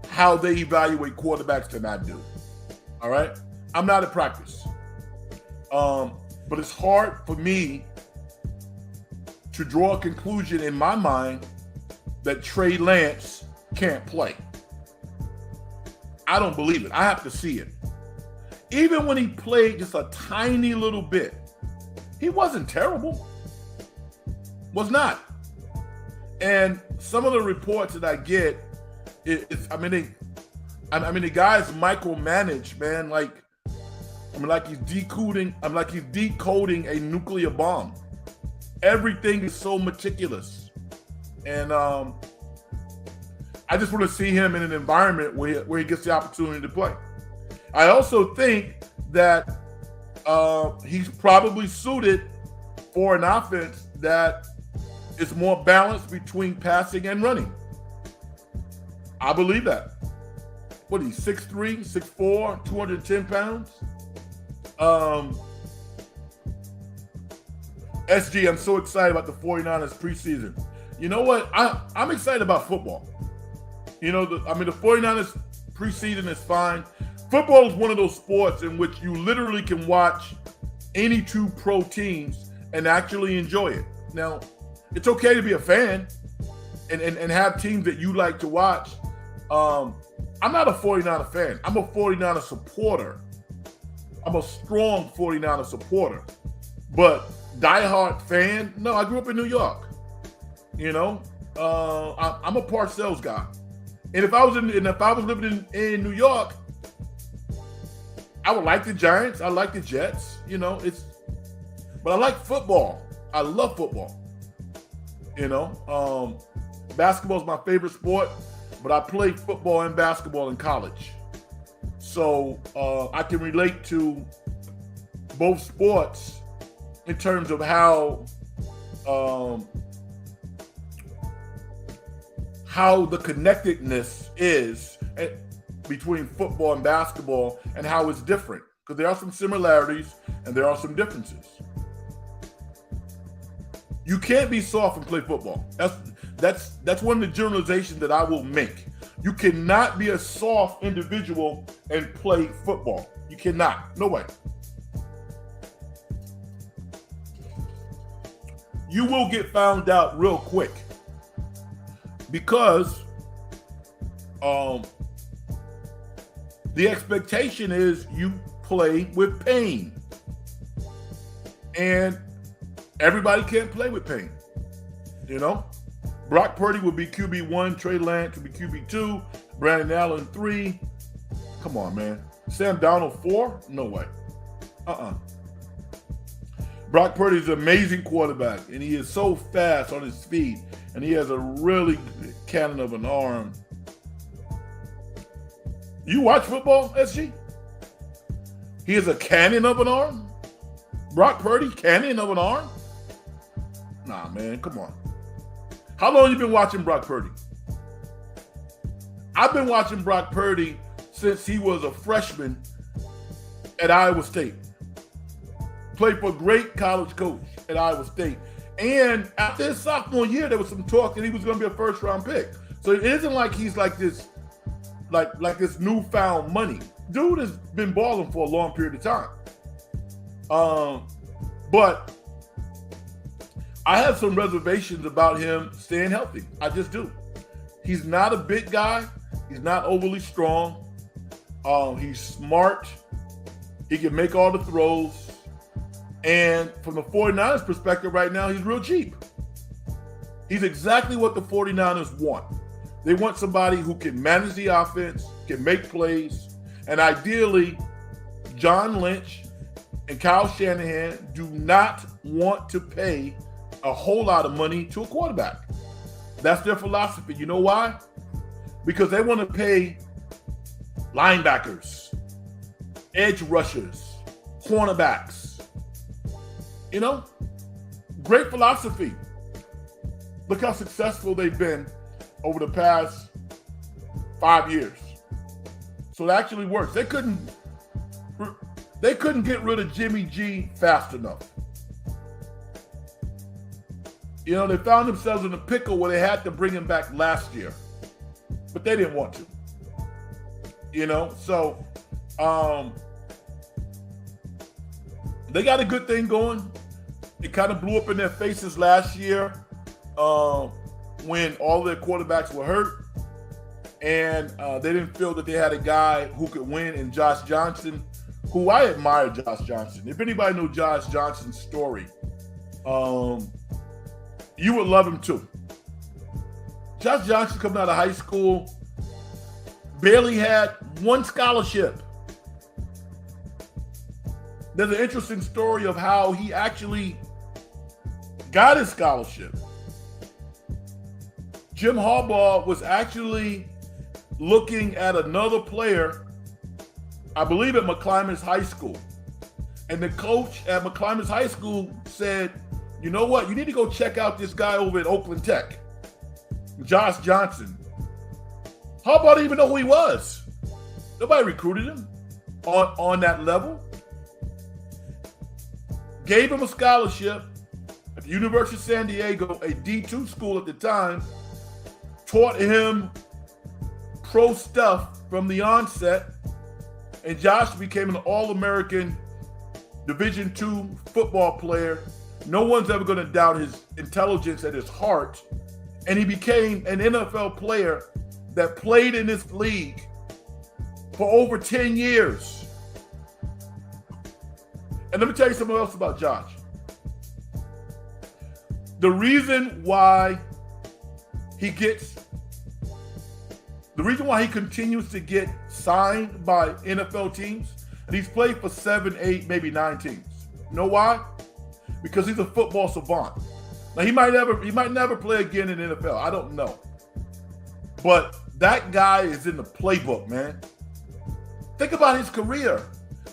how they evaluate quarterbacks than I do. All right? I'm not at practice. But it's hard for me to draw a conclusion in my mind that Trey Lance can't play. I don't believe it. I have to see it. Even when he played just a tiny little bit, he wasn't terrible. Was not. And some of the reports that I get, the guy's micromanaged, man. Like he's decoding a nuclear bomb. Everything is so meticulous. And I just want to see him in an environment where he gets the opportunity to play. I also think that he's probably suited for an offense that is more balanced between passing and running. I believe that. What is he, 6'3", 6'4", 210 pounds? SG, I'm so excited about the 49ers preseason. You know what? I'm excited about football. You know, the 49ers preseason is fine. Football is one of those sports in which you literally can watch any 2 pro teams and actually enjoy it. Now, it's okay to be a fan and have teams that you like to watch. I'm not a 49er fan. I'm a 49er supporter. I'm a strong 49er supporter. But diehard fan? No, I grew up in New York. You know, I'm a Parcells guy. And if I was living in New York, I would like the Giants. I like the Jets. You know, but I like football. I love football. You know, basketball is my favorite sport, but I played football and basketball in college. So I can relate to both sports in terms of how the connectedness is between football and basketball and how it's different. Because there are some similarities and there are some differences. You can't be soft and play football. That's one of the generalizations that I will make. You cannot be a soft individual and play football. You cannot. No way. You will get found out real quick because the expectation is you play with pain. And everybody can't play with pain. You know? Brock Purdy will be QB1, Trey Lance will be QB2, Brandon Allen 3. Come on, man. Sam Darnold 4? No way. Brock Purdy is an amazing quarterback, and he is so fast on his feet, and he has a really good cannon of an arm. You watch football, SG? He is a cannon of an arm? Brock Purdy, cannon of an arm? Nah, man, come on. How long you been watching Brock Purdy? I've been watching Brock Purdy since he was a freshman at Iowa State. Played for a great college coach at Iowa State. And after his sophomore year, there was some talk that he was going to be a first-round pick. So it isn't like he's like this, like this newfound money. Dude has been balling for a long period of time. But I have some reservations about him staying healthy. I just do. He's not a big guy. He's not overly strong. He's smart. He can make all the throws. And from the 49ers perspective right now, he's real cheap. He's exactly what the 49ers want. They want somebody who can manage the offense, can make plays, and ideally, John Lynch and Kyle Shanahan do not want to pay a whole lot of money to a quarterback. That's their philosophy. You know why? Because they want to pay linebackers, edge rushers, cornerbacks. You know, great philosophy. Look how successful they've been over the past 5 years. So it actually works. They couldn't get rid of Jimmy G fast enough. You know, they found themselves in a pickle where they had to bring him back last year, but they didn't want to. You know, so they got a good thing going. It kind of blew up in their faces last year when all their quarterbacks were hurt, and they didn't feel that they had a guy who could win in Josh Johnson, who I admire. Josh Johnson. If anybody knows Josh Johnson's story, you would love him too. Josh Johnson coming out of high school barely had one scholarship. There's an interesting story of how he actually got his scholarship. Jim Harbaugh was actually looking at another player, I believe at McClymonds High School. And the coach at McClymonds High School said, you know what, you need to go check out this guy over at Oakland Tech, Josh Johnson. Harbaugh didn't even know who he was. Nobody recruited him on that level. Gave him a scholarship at the University of San Diego, a D2 school at the time, taught him pro stuff from the onset, and Josh became an All-American Division II football player. No one's ever going to doubt his intelligence and his heart, and he became an NFL player that played in this league for over 10 years. And let me tell you something else about Josh. The reason why he continues to get signed by NFL teams, and he's played for 7, 8, maybe 9 teams. You know why? Because he's a football savant. Now he might never play again in the NFL. I don't know. But that guy is in the playbook, man. Think about his career.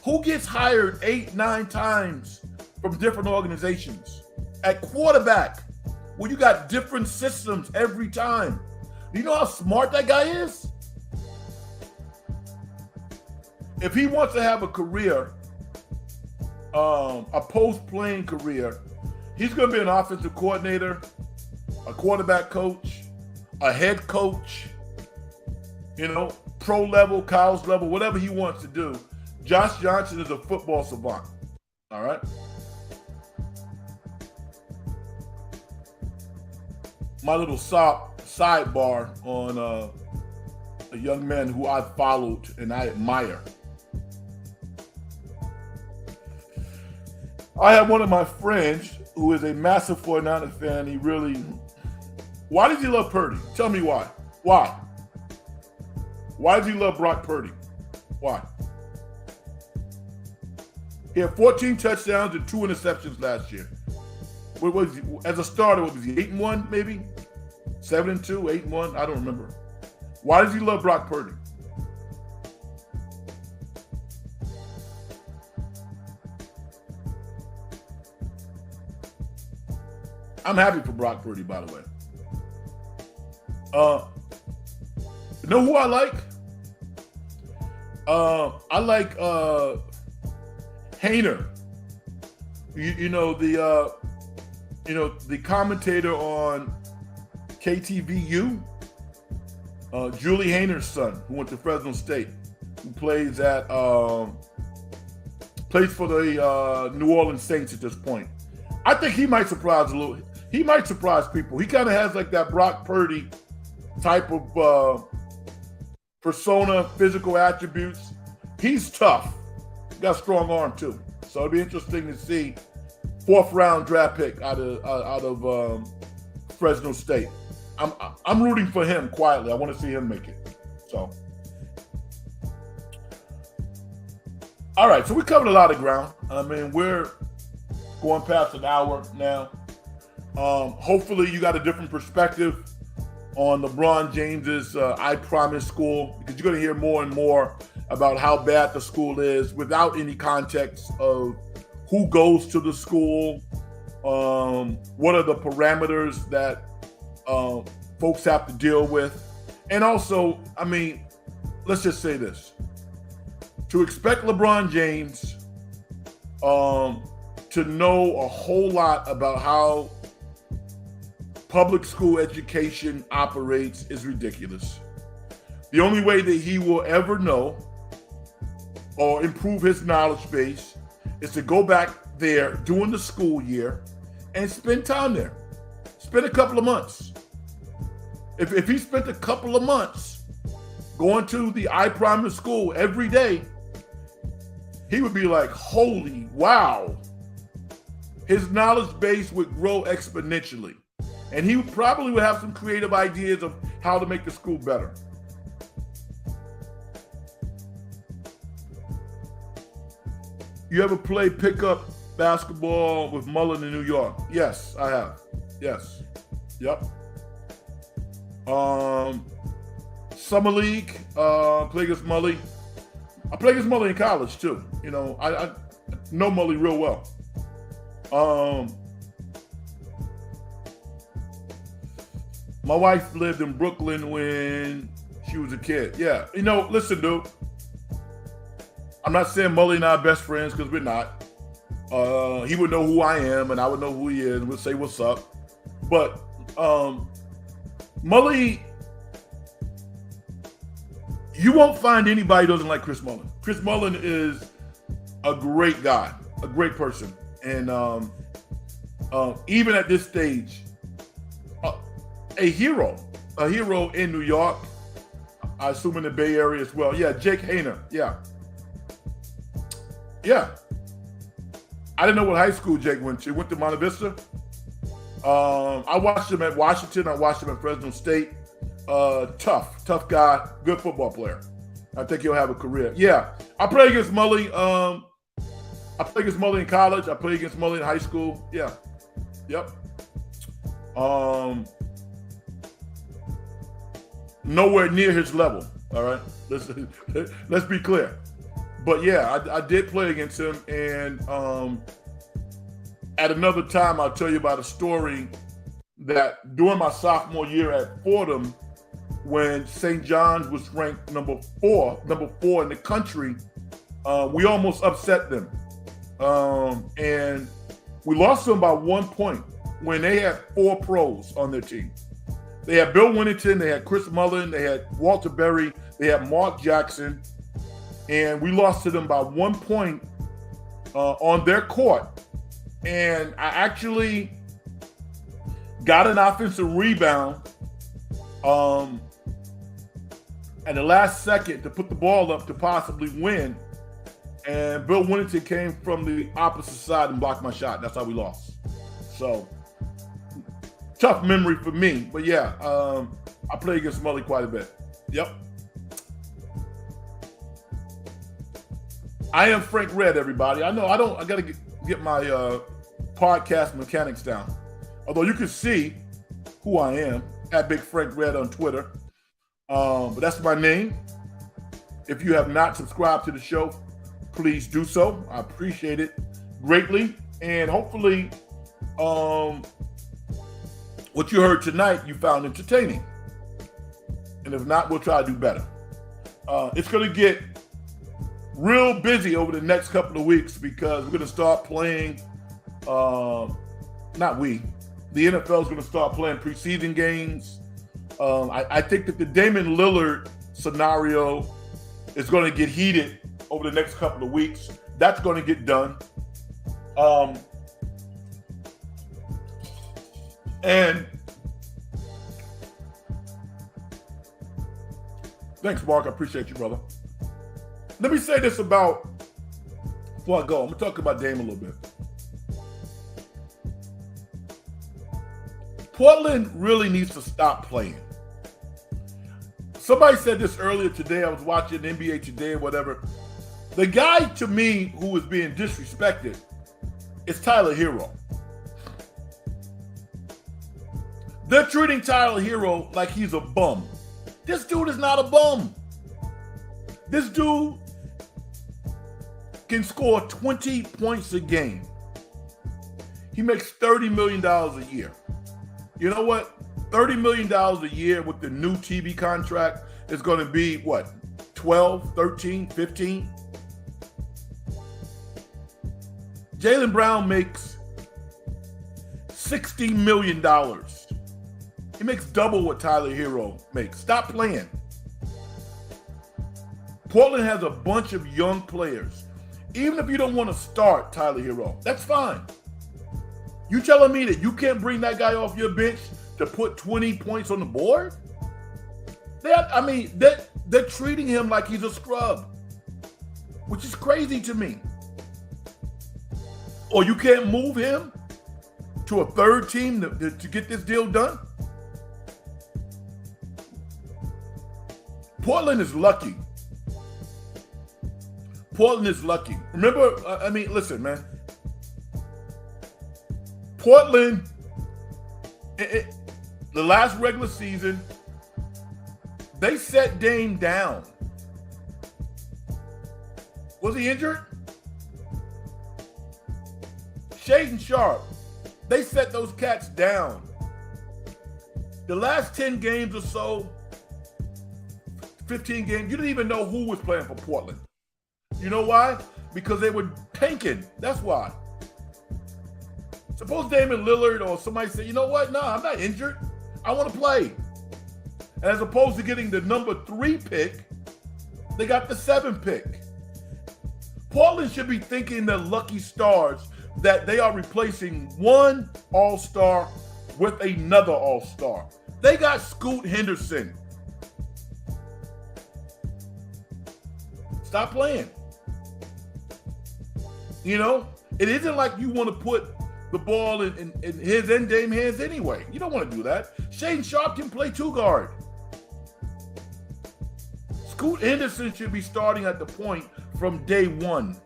Who gets hired 8, 9 times from different organizations? At quarterback, where you got different systems every time. Do you know how smart that guy is? If he wants to have a career, a post-playing career, he's going to be an offensive coordinator, a quarterback coach, a head coach, you know, pro level, college level, whatever he wants to do. Josh Johnson is a football savant. All right. My little sidebar on a young man who I followed and I admire. I have one of my friends who is a massive 49ers fan. Why does he love Purdy? Tell me why. Why? Why does he love Brock Purdy? Why? He had 14 touchdowns and 2 interceptions last year. What was he, as a starter, what was he, 8-1 maybe? 7-2, 8-1, I don't remember. Why does he love Brock Purdy? I'm happy for Brock Purdy, by the way. You know who I like? I like Hayner. The commentator on KTVU, Julie Hayner's son, who went to Fresno State, who plays for the New Orleans Saints at this point. I think he might surprise a little. He might surprise people. He kind of has like that Brock Purdy type of persona, physical attributes. He's tough. Got a strong arm too. So it'll be interesting to see 4th round draft pick out of Fresno State. I'm rooting for him quietly. I want to see him make it. So, all right. So we covered a lot of ground. I mean, we're going past an hour now. Hopefully, you got a different perspective on LeBron James's I Promise School, because you're going to hear more and more about how bad the school is without any context of who goes to the school, what are the parameters that folks have to deal with. And also, I mean, let's just say this. To expect LeBron James to know a whole lot about how public school education operates is ridiculous. The only way that he will ever know or improve his knowledge base is to go back there during the school year and spend time there. Spend a couple of months. If he spent a couple of months going to the I Promise School every day, he would be like, holy wow. His knowledge base would grow exponentially. And he probably would have some creative ideas of how to make the school better. You ever play pickup basketball with Mullen in New York? Yes, I have. Yes. Yep. Summer league, play against Mully. I played against Mully in college too. You know, I know Mully real well. My wife lived in Brooklyn when she was a kid. Yeah. You know, listen, dude. I'm not saying Mully and I are best friends, because we're not. He would know who I am and I would know who he is and we'll say what's up. But Mully, you won't find anybody who doesn't like Chris Mullin. Chris Mullin is a great guy, a great person. And even at this stage, a hero in New York, I assume in the Bay Area as well. Yeah, Jake Hayner, yeah. Yeah. I didn't know what high school Jake went to. He went to Monte Vista. I watched him at Washington. I watched him at Fresno State. Tough guy, good football player. I think he'll have a career. Yeah, I played against Mully. I played against Mully in college. I played against Mully in high school. Yeah, yep. Nowhere near his level. All right, let's be clear. But yeah, I did play against him, and at another time, I'll tell you about a story that during my sophomore year at Fordham, when St. John's was ranked number four in the country, we almost upset them. And we lost them by 1 point when they had 4 pros on their team. They had Bill Winnington, they had Chris Mullin, they had Walter Berry, they had Mark Jackson, and we lost to them by 1 point on their court. And I actually got an offensive rebound at the last second to put the ball up to possibly win. And Bill Winnington came from the opposite side and blocked my shot. That's how we lost. So, tough memory for me. But yeah, I played against Mully quite a bit. Yep. I am Frank Red, everybody. I know I got to get my podcast mechanics down. Although you can see who I am at Big Frank Red on Twitter. But that's my name. If you have not subscribed to the show, please do so. I appreciate it greatly. And hopefully what you heard tonight you found entertaining. And if not, we'll try to do better. It's going to get real busy over the next couple of weeks because we're going to start playing, the NFL is going to start playing preseason games. I think that the Damian Lillard scenario is going to get heated over the next couple of weeks. That's going to get done. And thanks, Mark. I appreciate you, brother. Let me say this before I go. I'm going to talk about Dame a little bit. Portland really needs to stop playing. Somebody said this earlier today. I was watching NBA Today or whatever. The guy, to me, who is being disrespected is Tyler Hero. They're treating Tyler Hero like he's a bum. This dude is not a bum. This dude can score 20 points a game. He makes $30 million a year. You know what? $30 million a year with the new TV contract is going to be, what, 12, 13, 15? Jaylen Brown makes $60 million. He makes double what Tyler Hero makes. Stop playing. Portland has a bunch of young players. Even if you don't want to start Tyler Hero, that's fine. You telling me that you can't bring that guy off your bench to put 20 points on the board? They're treating him like he's a scrub, which is crazy to me. Or you can't move him to a third team to get this deal done? Portland is lucky. Portland is lucky. Remember, listen, man. Portland, the last regular season, they set Dame down. Was he injured? Shaden Sharp, they set those cats down. The last 10 games or so, 15 games, you didn't even know who was playing for Portland. You know why? Because they were tanking. That's why. Suppose Damian Lillard or somebody say, you know what? No, I'm not injured. I want to play. And as opposed to getting the number 3 pick, they got the 7 pick. Portland should be thinking they're lucky stars that they are replacing one all-star with another all-star. They got Scoot Henderson. Stop playing. You know, it isn't like you want to put the ball in his and Dame hands anyway. You don't want to do that. Shaden Sharp can play 2 guard. Scoot Henderson should be starting at the point from day 1.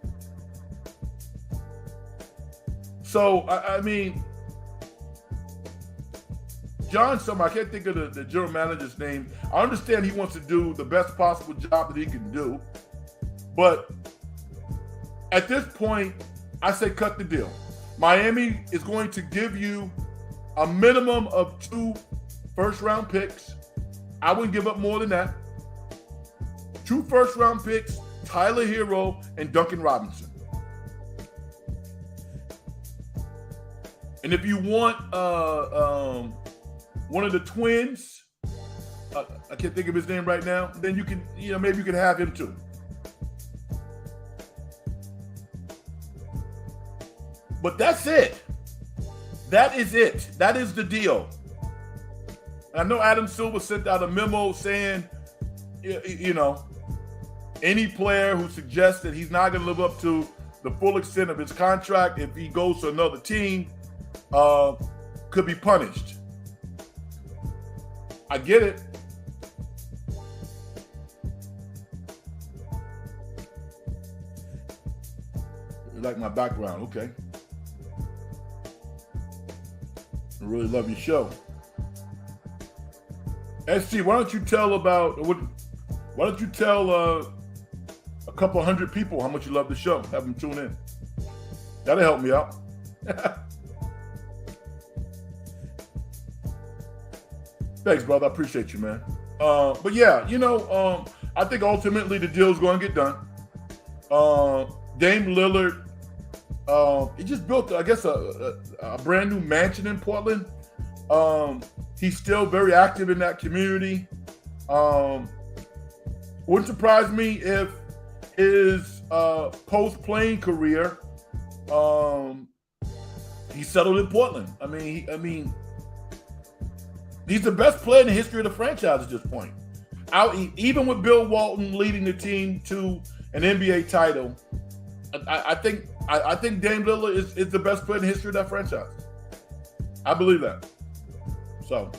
So, John Summer, I can't think of the general manager's name. I understand he wants to do the best possible job that he can do. But at this point, I say cut the deal. Miami is going to give you a minimum of 2 first-round picks. I wouldn't give up more than that. 2 first-round picks, Tyler Hero and Duncan Robinson. And if you want one of the twins, I can't think of his name right now, then you can, maybe you can have him too. But that's it. That is it. That is the deal. I know Adam Silver sent out a memo saying, any player who suggests that he's not going to live up to the full extent of his contract if he goes to another team could be punished. I get it. You like my background, okay. I really love your show. SG, why don't you tell a couple hundred people how much you love the show? Have them tune in. That'll help me out. Thanks, brother. I appreciate you, man. But yeah, I think ultimately the deal's going to get done. Dame Lillard, he just built, I guess, a brand new mansion in Portland. He's still very active in that community. Wouldn't surprise me if his post-playing career, he settled in Portland. I mean, he's the best player in the history of the franchise at this point. Even with Bill Walton leading the team to an NBA title, I think Dame Lillard is the best player in the history of that franchise. I believe that. So,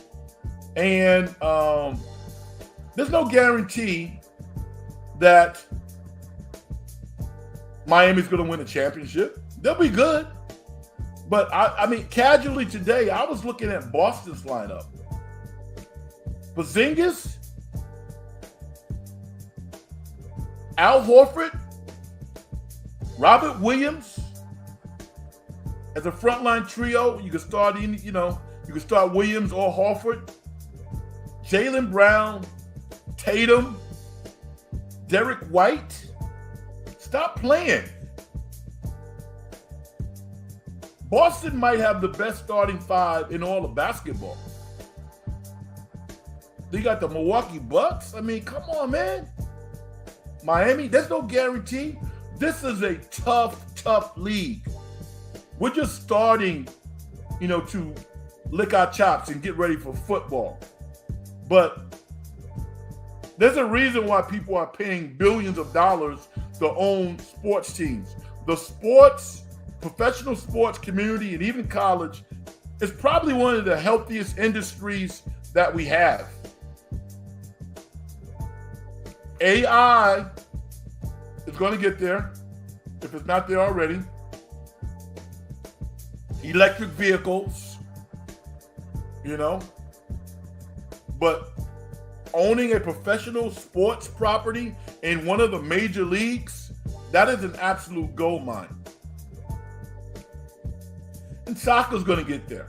and there's no guarantee that Miami's going to win a championship. They'll be good. But, I mean, casually today, I was looking at Boston's lineup. Porzingis, Al Horford, Robert Williams as a frontline trio. You can start Williams or Horford. Jaylen Brown, Tatum, Derek White. Stop playing. Boston might have the best starting five in all of basketball. They got the Milwaukee Bucks. I mean, come on, man. Miami, there's no guarantee. This is a tough league. We're just starting, to lick our chops and get ready for football. But there's a reason why people are paying billions of dollars to own sports teams. The professional sports community, and even college, is probably one of the healthiest industries that we have. AI is going to get there, if it's not there already. Electric vehicles, But owning a professional sports property in one of the major leagues, that is an absolute gold mine. And soccer's going to get there.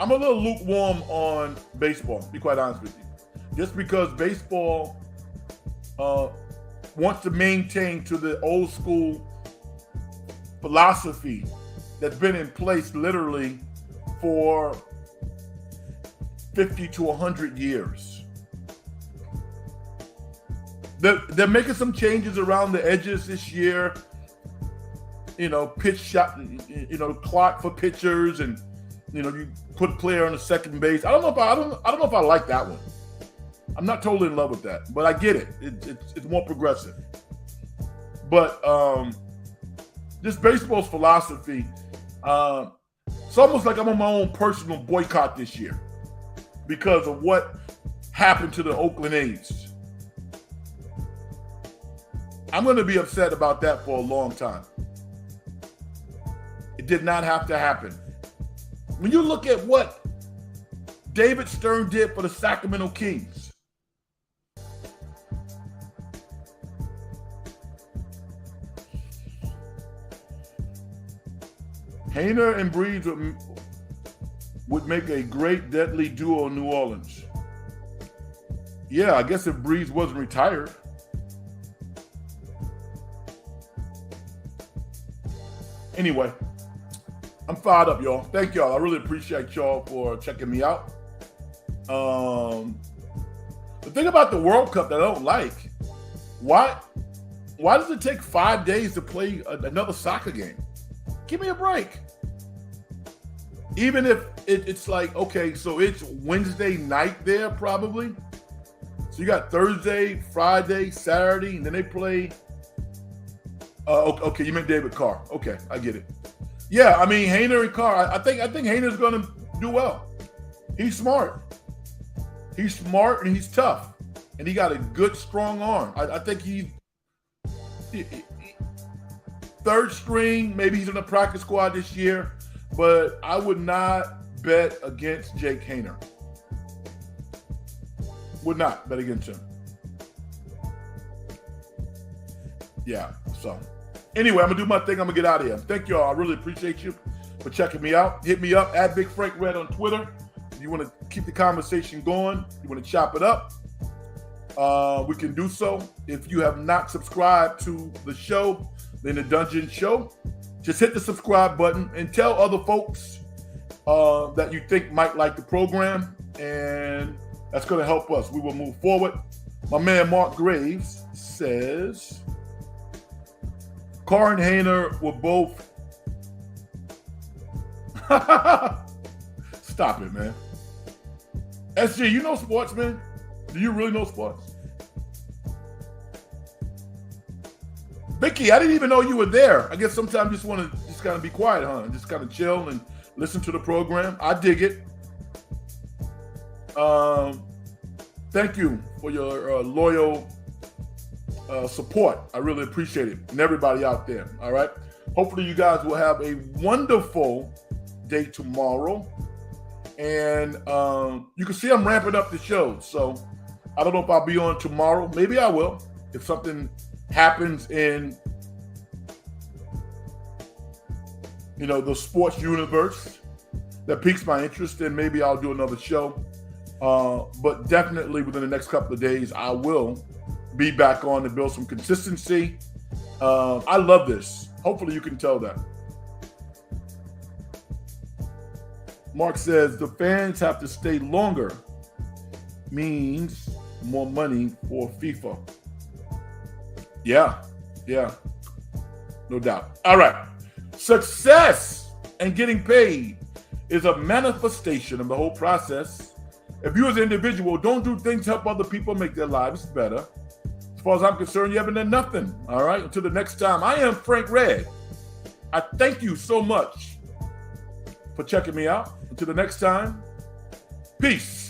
I'm a little lukewarm on baseball, to be quite honest with you. Just because baseball wants to maintain to the old school philosophy that's been in place literally for 50 to 100 years. They're making some changes around the edges this year. Pitch shot, clock for pitchers, and you put a player on the second base. I don't know if I like that one. I'm not totally in love with that, but I get it. It's more progressive. But just baseball's philosophy, it's almost like I'm on my own personal boycott this year because of what happened to the Oakland A's. I'm going to be upset about that for a long time. It did not have to happen. When you look at what David Stern did for the Sacramento Kings, Hainer and Breeze would make a great deadly duo in New Orleans. Yeah, I guess if Breeze wasn't retired. Anyway, I'm fired up, y'all. Thank y'all. I really appreciate y'all for checking me out. The thing about the World Cup that I don't like, why does it take 5 days to play another soccer game? Give me a break. Even if it's like, okay, so it's Wednesday night there probably. So you got Thursday, Friday, Saturday, and then they play. Okay, you meant David Carr. Okay, I get it. Yeah, I mean, Hainer and Carr, I think Hainer's going to do well. He's smart. He's smart and he's tough. And he got a good, strong arm. I think he third string, maybe he's in the practice squad this year, but I would not bet against Jake Hainer. Would not bet against him. Yeah, so anyway, I'm going to do my thing. I'm going to get out of here. Thank y'all. I really appreciate you for for checking me out. Hit me up at Big Frank Red on Twitter. If you want to keep the conversation going, you want to chop it up, we can do so. If you have not subscribed to the show, then the Dungeon Show, just hit the subscribe button and tell other folks that you think might like the program, and that's going to help us. We will move forward. My man Mark Graves says, Carr and Hayner were both... Stop it, man. SG, you know sports, man? Do you really know sports? Vicky, I didn't even know you were there. I guess sometimes you just want to just kind of be quiet, huh? And just kind of chill and listen to the program. I dig it. Thank you for your loyal support. I really appreciate it. And everybody out there, all right? Hopefully you guys will have a wonderful day tomorrow. And you can see I'm ramping up the show. So I don't know if I'll be on tomorrow. Maybe I will. If something happens in, the sports universe that piques my interest, then maybe I'll do another show. But definitely within the next couple of days, I will be back on to build some consistency. I love this. Hopefully you can tell that. Mark says the fans have to stay longer, means more money for FIFA. Yeah, no doubt. All right. Success and getting paid is a manifestation of the whole process. If you as an individual don't do things to help other people make their lives better, as far as I'm concerned, you haven't done nothing. All right. Until the next time, I am Frank Red. I thank you so much for checking me out. Until the next time, peace.